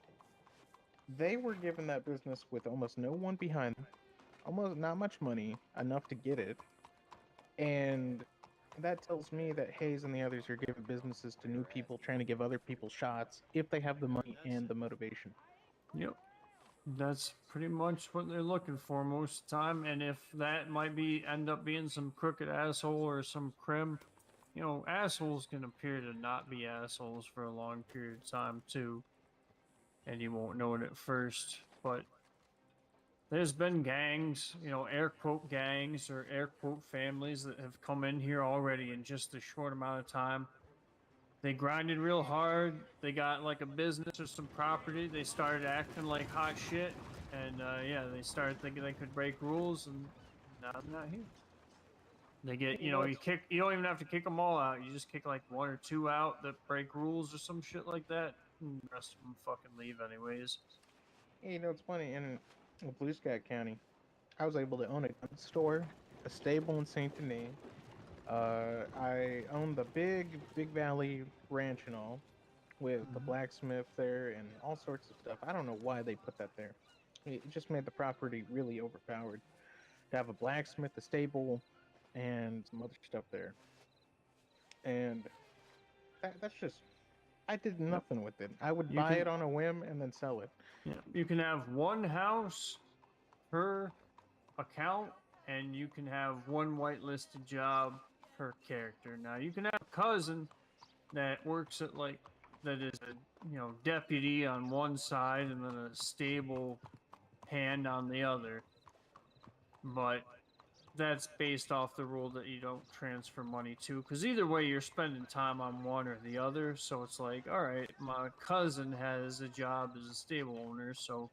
they were given that business with almost no one behind them, almost not much money, enough to get it. And that tells me that Hayes and the others are giving businesses to new people, trying to give other people shots if they have the money and the motivation. Yep. That's pretty much what they're looking for most of the time, and if that might be end up being some crooked asshole or some crim, you know, assholes can appear to not be assholes for a long period of time too, and you won't know it at first. But there's been gangs, you know, air quote gangs or air quote families that have come in here already in just a short amount of time. They grinded real hard. They got like a business or some property. They started acting like hot shit, and yeah, they started thinking they could break rules, and now they're not here. They get, You you know, know, it's you don't even have to kick them all out. You just kick like one or two out that break rules or some shit like that, and the rest of them fucking leave anyways. you know it's funny in Blue Sky County, I was able to own a gun store, a stable in Saint Denis. I own the Big Valley Ranch and all, with the Mm-hmm. blacksmith there and all sorts of stuff. I don't know why they put that there. It just made the property really overpowered to have a blacksmith, a stable, and some other stuff there. And that's just, I did Yep. nothing with it. I would You buy can, it on a whim and then sell it. yeah, you can have one house per account, and you can have one whitelisted job per character. Now you can have a cousin that works at like that is a, you know, deputy on one side and then a stable hand on the other, but that's based off the rule that you don't transfer money to, because either way you're spending time on one or the other. So it's like, all right, my cousin has a job as a stable owner, so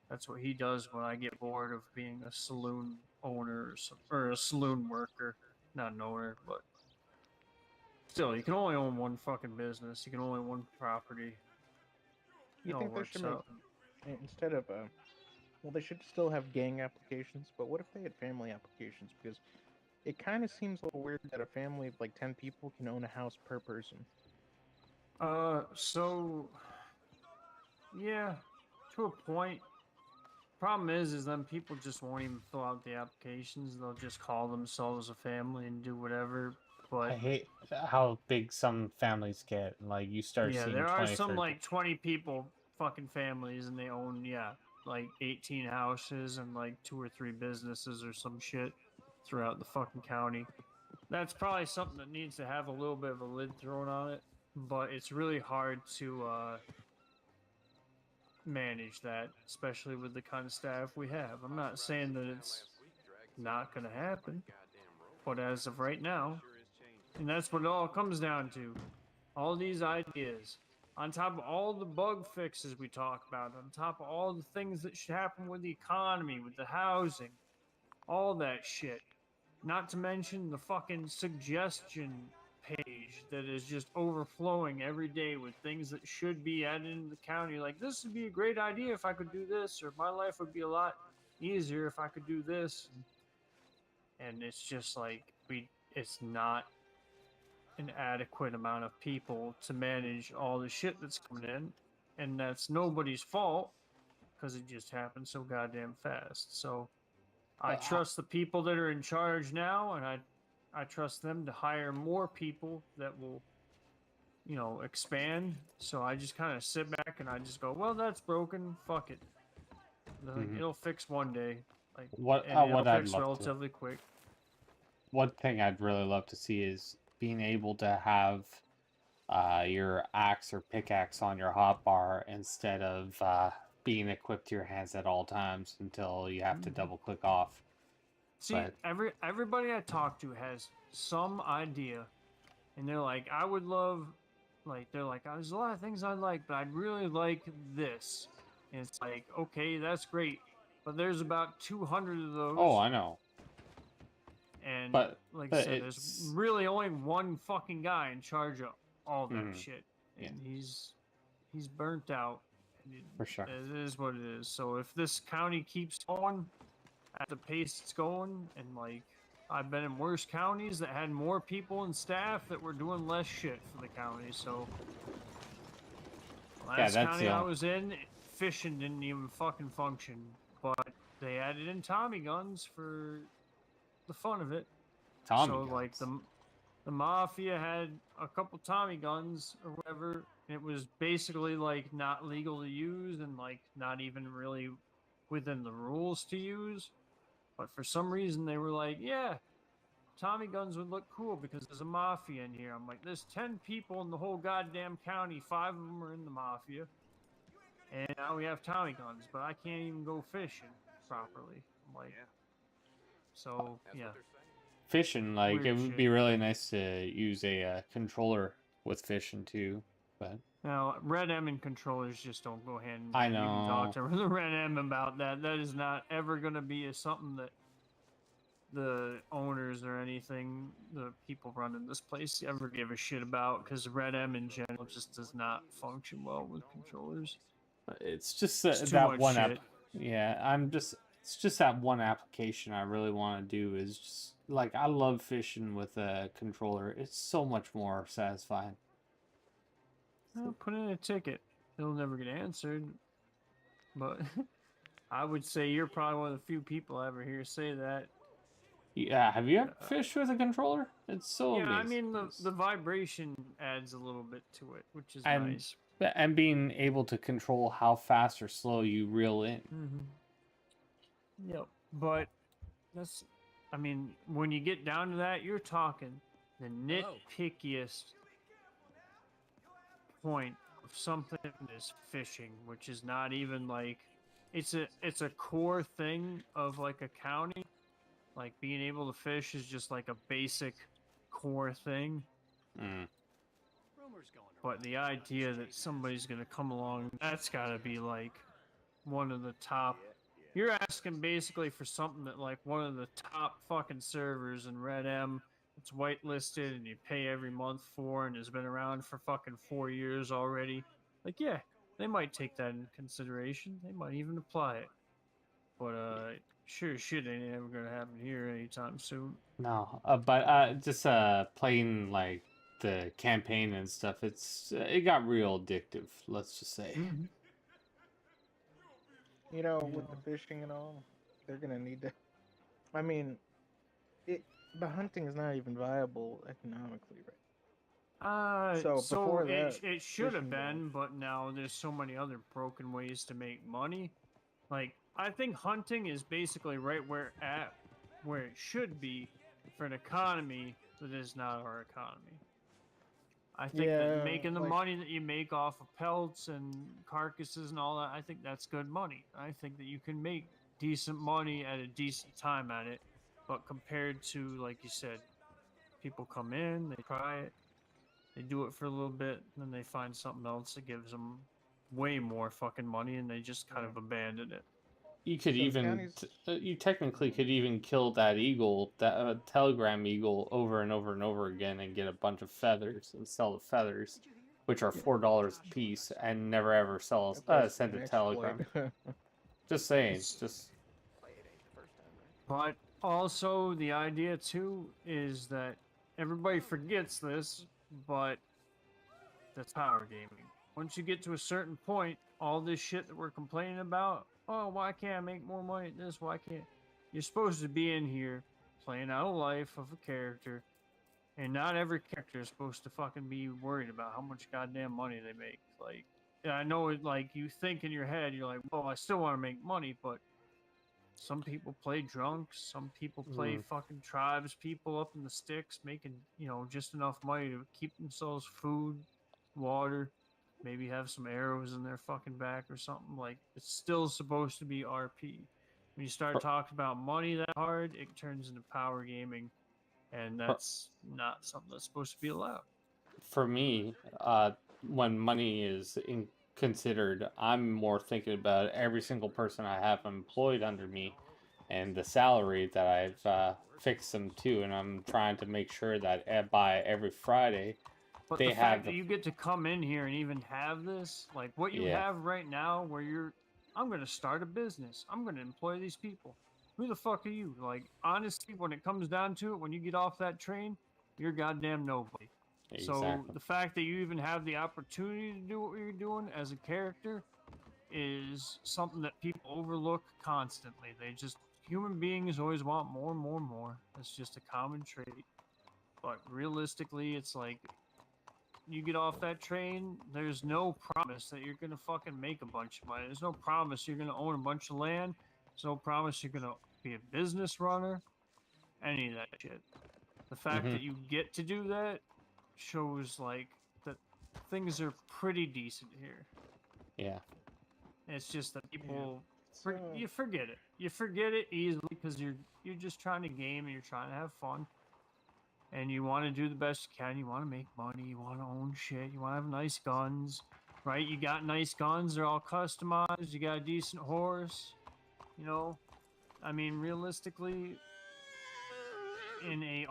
that's what he does when I get bored of being a saloon owner or a saloon worker. Not an owner, but still, you can only own one fucking business. You can only own one property. It You all think they should works make, out. instead of, well, they should still have gang applications, but what if they had family applications? Because it kind of seems a little weird that a family of like 10 people can own a house per person. So yeah, to a point. Problem is then people just won't even fill out the applications. They'll just call themselves a family and do whatever. I But hate how big some families get. Like you start yeah, seeing there are 20, some 30. like 20 people fucking families, and they own, yeah, like 18 houses and like two or three businesses or some shit throughout the fucking county. That's probably something that needs to have a little bit of a lid thrown on it, but it's really hard to manage that, especially with the kind of staff we have. I'm not saying that it's not going to happen, but as of right now, and that's what it all comes down to, all these ideas, on top of all the bug fixes we talk about, on top of all the things that should happen with the economy, with the housing, all that shit. Not to mention the fucking suggestion page that is just overflowing every day with things that should be added into the county. Like, this would be a great idea if I could do this, or my life would be a lot easier if I could do this. And it's just like, it's not an adequate amount of people to manage all the shit that's coming in. And that's nobody's fault, because it just happened so goddamn fast. So I trust the people that are in charge now, and I trust them to hire more people that will, you know, expand. So I just kind of sit back and I just go, well, that's broken. Fuck it. Like, it'll fix one day. Like, and it'll what I'd fix love relatively quick. one thing I'd really love to see is being able to have your axe or pickaxe on your hotbar instead of being equipped to your hands at all times until you have to double click off. See, everybody I talk to has some idea, and they're like, I would love, like, they're like, there's a lot of things I like, but I'd really like this. And it's like, okay, that's great, but there's about 200 of those. Oh, I know. And but like I said, there's really only one fucking guy in charge of all that shit, and he's burnt out. For sure. It is what it is. So if this county keeps going at the pace it's going, and like, I've been in worse counties that had more people and staff that were doing less shit for the county. So last county I was in, fishing didn't even fucking function, but they added in Tommy guns for the fun of it. Tommy guns. Like the mafia had a couple Tommy guns or whatever. And it was basically like not legal to use, and like not even really within the rules to use. But for some reason they were like, yeah, Tommy guns would look cool because there's a mafia in here. I'm like, there's 10 people in the whole goddamn county. 5 of them are in the mafia. And now we have Tommy guns, but I can't even go fishing properly. I'm like, so, yeah. Fishing, like, Weird it would shit. be really nice to use a controller with fishing too, but... Now, Red M and controllers just don't go hand in I hand. You can talk know. to the Red M about that. That is not ever going to be something that the owners or anything, the people running this place, ever give a shit about, because Red M in general just does not function well with controllers. It's just It's too that much one shit. it's just that one application I really want to do is just, like, I love fishing with a controller. It's so much more satisfying. Well, put in a ticket. It'll never get answered. But I would say you're probably one of the few people I ever hear say that. Yeah, have you ever fished with a controller? It's so Yeah, amazing. I mean, the vibration adds a little bit to it, which is and, nice. And being able to control how fast or slow you reel in. Yep. But that's, I mean, when you get down to that, you're talking the nitpickiest point of something is fishing, which is not even like, it's a core thing of like a county. Like, being able to fish is just like a basic core thing. But the idea that somebody's gonna come along, that's gotta be like one of the top. You're asking basically for something that like one of the top fucking servers in Red M, it's whitelisted and you pay every month for, and has been around for fucking 4 years already. Like, yeah, they might take that into consideration. They might even apply it. But sure shit ain't ever gonna happen here anytime soon. No, but just playing like the campaign and stuff, it got real addictive, let's just say. You know, with the fishing and all, they're gonna need to. I mean, the hunting is not even viable economically, right? So before that, it should have fishing been, but now there's so many other broken ways to make money. Like, I think hunting is basically right where it should be for an economy that is not our economy. I think Yeah, that making the like- money that you make off of pelts and carcasses and all that, I think that's good money. I think that you can make decent money at a decent time at it. But compared to, like you said, people come in, they try it, they do it for a little bit, and then they find something else that gives them way more fucking money, and they just kind of abandon it. You could So even, counties- you technically could even kill that eagle, that telegram eagle, over and over and over again, and get a bunch of feathers and sell the feathers, which are $4 a piece, and never ever sell That's send an a telegram. exploit. Just saying, It's- just But also, the idea too is that everybody forgets this, but that's power gaming. Once you get to a certain point, all this shit that we're complaining about, oh, why can't I make more money at this? Why can't? You're supposed to be in here playing out a life of a character, and not every character is supposed to fucking be worried about how much goddamn money they make. Like, yeah, I know it. Like, you think in your head, you're like, well, I still want to make money, but some people play drunks. Some people play fucking tribes people up in the sticks, making, just enough money to keep themselves food, water, maybe have some arrows in their fucking back or something. Like, it's still supposed to be RP. When you start talking about money that hard, it turns into power gaming, and that's not something that's supposed to be allowed. for me, when money is considered, I'm more thinking about every single person I have employed under me and the salary that I've fixed them to, and I'm trying to make sure that by every Friday But they the have fact that you get to come in here and even have this, like what you have right now, where I'm going to start a business. I'm going to employ these people. Who the fuck are you? Like, honestly, when it comes down to it, when you get off that train, you're goddamn nobody. So Exactly. the fact that you even have the opportunity to do what you're doing as a character is something that people overlook constantly. Human beings always want more and more and more. It's just a common trait. But realistically, it's like, you get off that train, there's no promise that you're gonna fucking make a bunch of money. There's no promise you're gonna own a bunch of land. There's no promise you're gonna be a business runner. Any of that shit. The fact that you get to do that shows like that things are pretty decent here. Yeah. It's just that people you forget it. You forget it easily because you're just trying to game and you're trying to have fun. And you want to do the best you can. You want to make money. You want to own shit. You want to have nice guns, right? You got nice guns. They're all customized. You got a decent horse. I mean, realistically, in a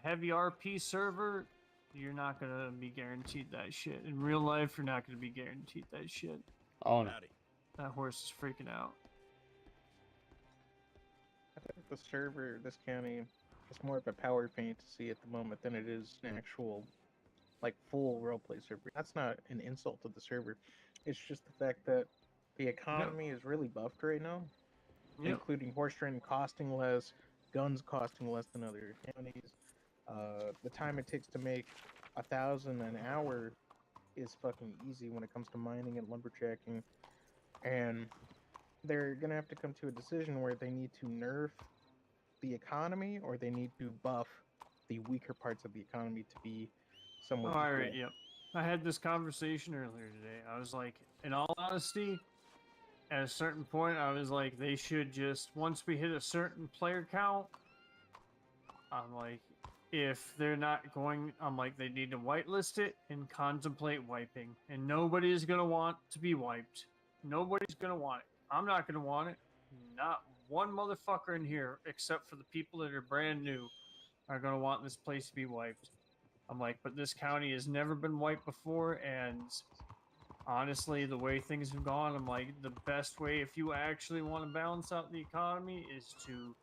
heavy RP server, you're not going to be guaranteed that shit. In real life, you're not going to be guaranteed that shit. Oh, no. That horse is freaking out. I think the server, this county, is more of a power fantasy at the moment than it is an actual, like, full roleplay server. That's not an insult to the server. It's just the fact that the economy is really buffed right now, including horse training costing less, guns costing less than other counties. The time it takes to make 1,000 an hour is fucking easy when it comes to mining and lumberjacking, and they're gonna have to come to a decision where they need to nerf the economy or they need to buff the weaker parts of the economy to be somewhat All equal. right, yep. I had this conversation earlier today. I was like, in all honesty, at a certain point, I was like, they should just, once we hit a certain player count, I'm like, if they're not going, I'm like, they need to whitelist it and contemplate wiping. And nobody's going to want to be wiped. Nobody's going to want it. I'm not going to want it. Not one motherfucker in here, except for the people that are brand new, are going to want this place to be wiped. I'm like, but this county has never been wiped before, and honestly, the way things have gone, I'm like, the best way, if you actually want to balance out the economy, is to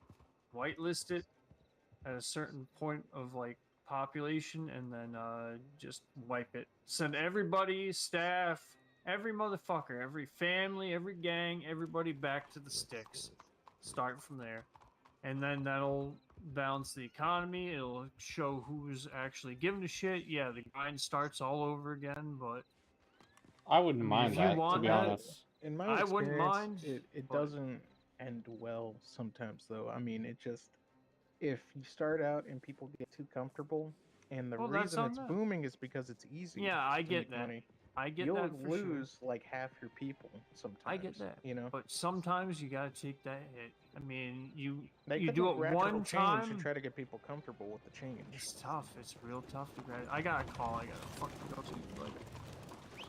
whitelist it at a certain point of like population, and then just wipe it. Send everybody, staff, every motherfucker, every family, every gang, everybody back to the sticks. Start from there. And then that'll balance the economy. It'll show who's actually giving a shit. Yeah, the grind starts all over again, but I wouldn't mind that, to be honest. In my I experience, wouldn't mind, it but- doesn't end well sometimes, though. I mean, it just, if you start out and people get too comfortable, And the Well, that's reason on it's them. booming is because it's easy. Yeah, I to get make that. money. I get You'll that for sure. lose like half your people sometimes. I get that. You know, But sometimes you gotta take that hit. I mean, you they could do it gradual one change time. to try to get people comfortable with the change. It's tough. It's real tough to grad. I got a call. I gotta fucking go to. But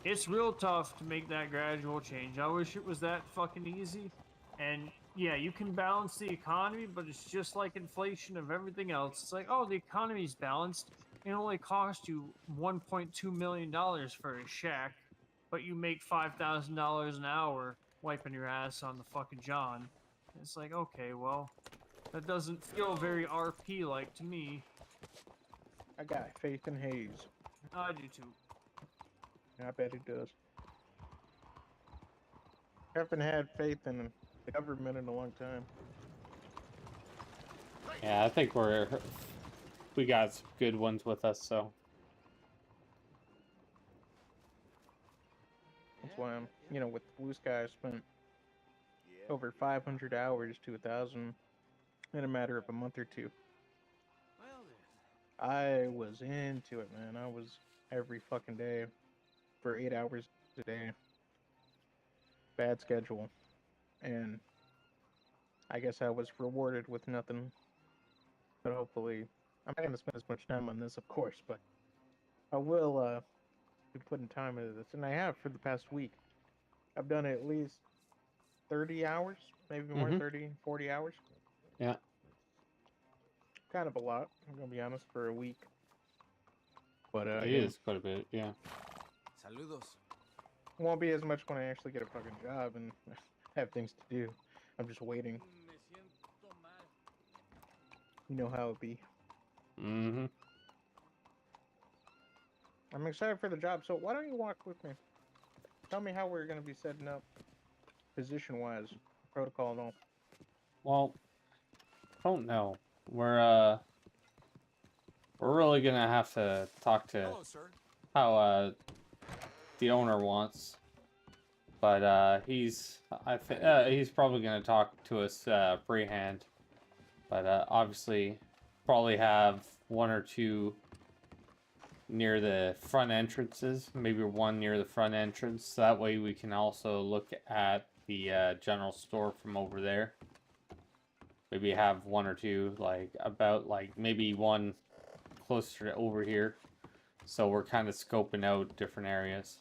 it's real tough to make that gradual change. I wish it was that fucking easy. And yeah, you can balance the economy, but it's just like inflation of everything else. It's like, oh, the economy's balanced. It only cost you $1.2 million for a shack, but you make $5,000 an hour wiping your ass on the fucking John. It's like, okay, well, that doesn't feel very RP like to me. I got faith in Hayes. I do too. I bet he does. Haven't had faith in the government in a long time. Yeah, I think we got some good ones with us, so. That's why I'm, with Blue Sky, I spent over 500 hours to 1,000 in a matter of a month or two. I was into it, man. I was every fucking day for 8 hours a day. Bad schedule. And I guess I was rewarded with nothing. But hopefully, I'm not going to spend as much time on this, of course, but I will be putting time into this. And I have for the past week. I've done at least 30 hours, maybe more, 30, 40 hours. Yeah. Kind of a lot, I'm going to be honest, for a week. But It yeah. is quite a bit, yeah. Saludos. Won't be as much when I actually get a fucking job and have things to do. I'm just waiting. You know how it be. Mm-hmm. I'm excited for the job, so why don't you walk with me? Tell me how we're going to be setting up position-wise, protocol and all. Well, I don't know. We're really gonna have to talk to how the owner wants, but he's probably gonna talk to us freehand, but obviously probably have one or two near the front entrances, maybe one near the front entrance, so that way we can also look at the general store from over there. Maybe have one or two, maybe one closer to over here. So we're kind of scoping out different areas.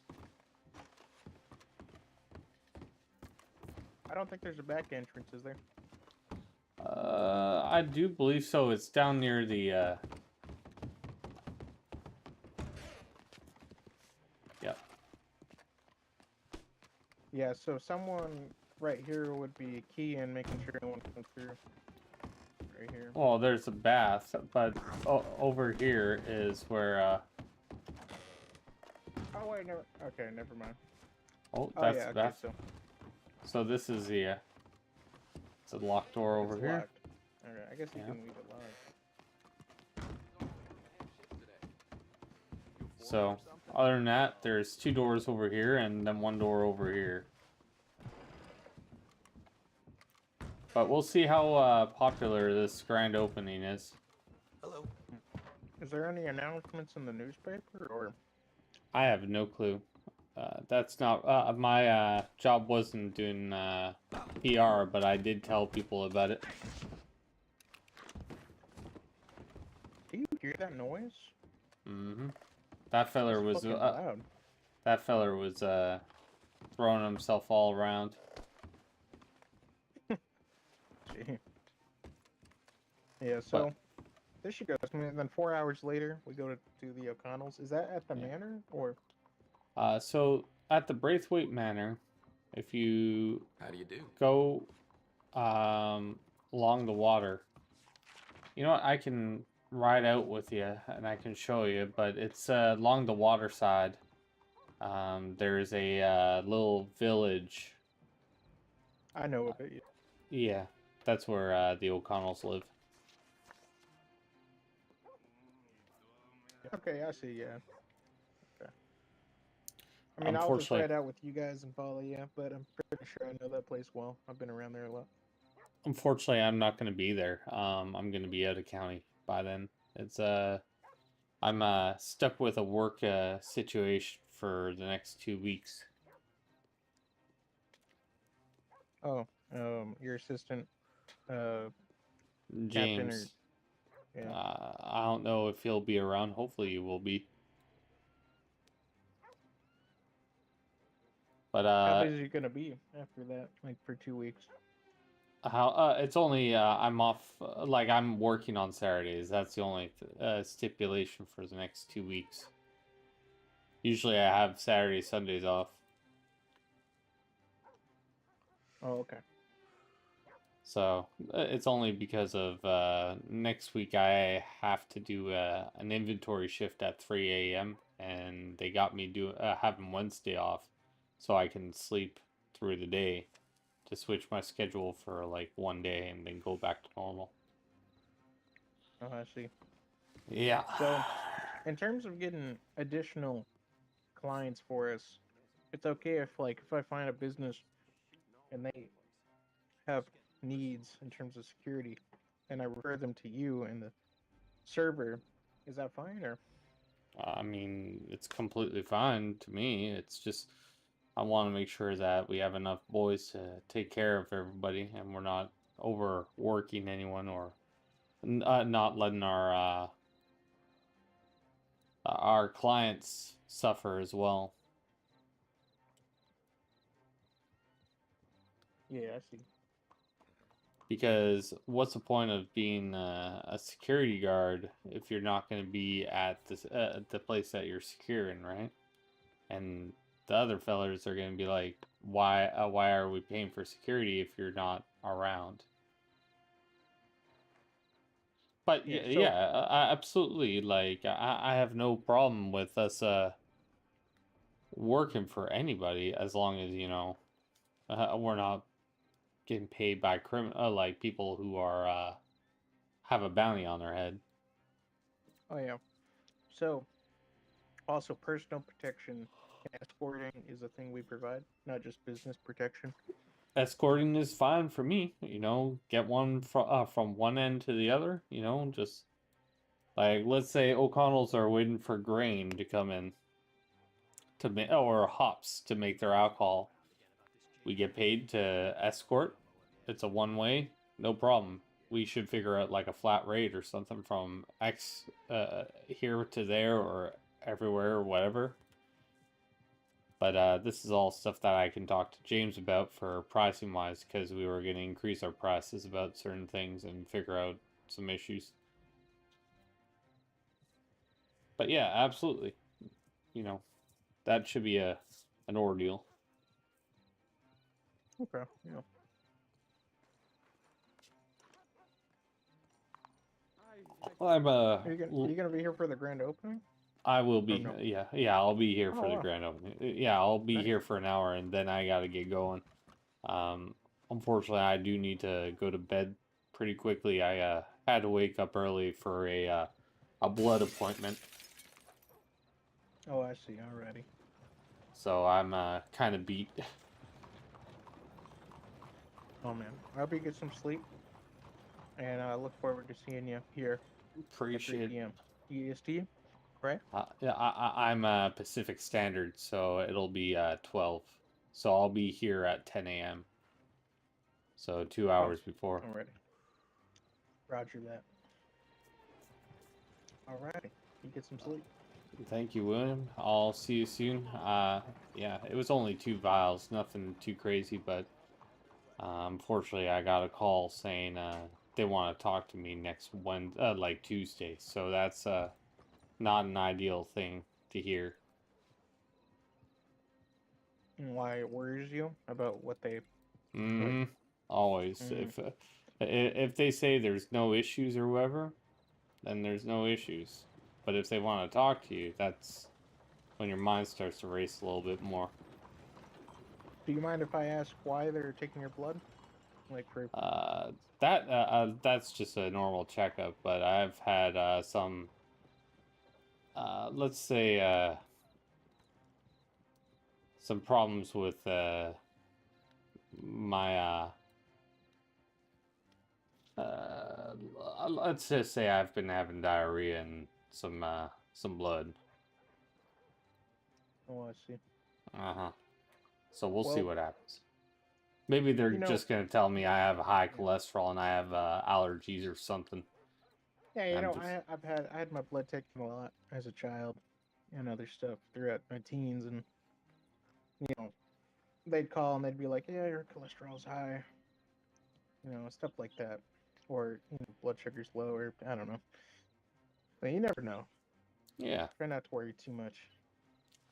I don't think there's a back entrance, is there? I do believe so. It's down near the, Yep. Yeah, so someone right here would be key in making sure no one comes through. Right here. Well, there's a bath, but over here is where, Oh, wait, no. Okay, never mind. Oh, that's yeah, the bath. okay, So this is the, it's a locked door over it's here. locked. Okay, I guess you can leave it locked. So, other than that, there's two doors over here and then one door over here. But we'll see how popular this grand opening is. Hello. Is there any announcements in the newspaper, or? I have no clue. That's not my job. Wasn't doing PR, but I did tell people about it. Do you hear that noise? Mm-hmm. That feller was loud. that feller was throwing himself all around. Gee. Yeah, so there she goes. And then 4 hours later, we go to the O'Connells. Is that at the manor, or? So at the Braithwaite Manor, if you How do you do? go along the water, you know what? I can ride out with you and I can show you, but it's along the water side. There's a little village. I know of it. Yeah, that's where the O'Connells live. Okay, I see. Yeah. Okay. I mean, I'll just ride out with you guys and follow you, but I'm pretty sure I know that place well. I've been around there a lot. Unfortunately, I'm not going to be there. I'm going to be out of county by then. It's I'm stuck with a work situation for the next 2 weeks. Oh, your assistant, captain, or James. yeah. I don't know if he'll be around. Hopefully he will be. But How busy is you gonna be after that? Like for 2 weeks? it's only I'm off like I'm working on Saturdays. That's the only stipulation for the next 2 weeks. Usually I have Saturdays, Sundays off. Oh, okay. So it's only because of next week I have to do an inventory shift at 3 a.m. and they got me having Wednesday off so I can sleep through the day to switch my schedule for like 1 day and then go back to normal. Oh, I see. Yeah. So, in terms of getting additional clients for us, it's okay if I find a business and they have needs in terms of security, and I refer them to you and the server. Is that fine or? I mean, it's completely fine to me. It's just I want to make sure that we have enough boys to take care of everybody and we're not overworking anyone or not letting our clients suffer as well. Yeah, I see. Because what's the point of being a security guard if you're not going to be at the place that you're securing, right? And the other fellers are going to be like, why are we paying for security if you're not around? But yeah, absolutely. Like I have no problem with us working for anybody as long as we're not getting paid by like people who are have a bounty on their head. Oh yeah. So, also personal protection and escorting is a thing we provide, not just business protection. Escorting is fine for me. Get one from one end to the other. Just like let's say O'Connell's are waiting for grain to come in or hops to make their alcohol. We get paid to escort. It's a one way, no problem. We should figure out like a flat rate or something from X here to there or everywhere or whatever. But this is all stuff that I can talk to James about for pricing wise because we were going to increase our prices about certain things and figure out some issues. But yeah, absolutely. That should be an ordeal. Okay. Yeah. I'm Are you gonna be here for the grand opening? I will be. No? Yeah, I'll be here for Oh, the wow. grand opening. Yeah, I'll be Nice. here for an hour and then I gotta get going. Unfortunately, I do need to go to bed pretty quickly. I had to wake up early for a blood appointment. Oh, I see. Alrighty. So I'm kind of beat. Oh man, I hope you get some sleep, and I look forward to seeing you here at 3 Appreciate. p.m. EST, right? Yeah, I'm Pacific Standard, so it'll be 12. So I'll be here at 10 a.m. So 2 hours before. Alrighty. Roger that. Alrighty. You get some sleep. Thank you, William. I'll see you soon. Yeah, it was only 2 vials, nothing too crazy, but unfortunately, I got a call saying they want to talk to me next Wednesday, like Tuesday. So that's not an ideal thing to hear. And why it worries you about what they? Mm-hmm. Always. Mhm. If they say there's no issues or whatever, then there's no issues. But if they want to talk to you, that's when your mind starts to race a little bit more. Do you mind if I ask why they're taking your blood? Like for That's just a normal checkup, but I've had some let's say some problems with my let's just say I've been having diarrhea and some some blood. Oh, I see. Uh-huh. So we'll see Well, what happens. Maybe they're you know, just gonna tell me I have high cholesterol and I have allergies or something. yeah, you I'm know, just I had my blood taken a lot as a child and other stuff throughout my teens, and you know, they'd call and they'd be like, "Yeah, your cholesterol's high," you know, stuff like that, or you know, blood sugar's low, or I don't know. But you never know. yeah. Try not to worry too much.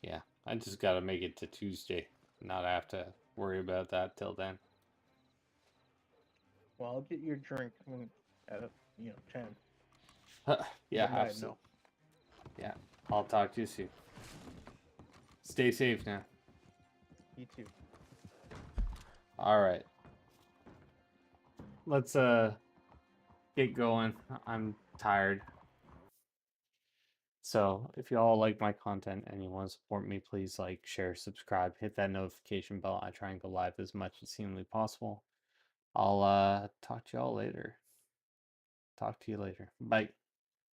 Yeah. I just gotta make it to Tuesday. Not have to worry about that till then. Well, I'll get you a drink at 10. Yeah, Then I absolutely. know. Yeah. I'll talk to you soon. Stay safe now. You too. All right. Let's get going. I'm tired. So if you all like my content and you want to support me, please like, share, subscribe, hit that notification bell. I try and go live as much as seemingly possible. I'll talk to y'all later. Talk to you later. Bye.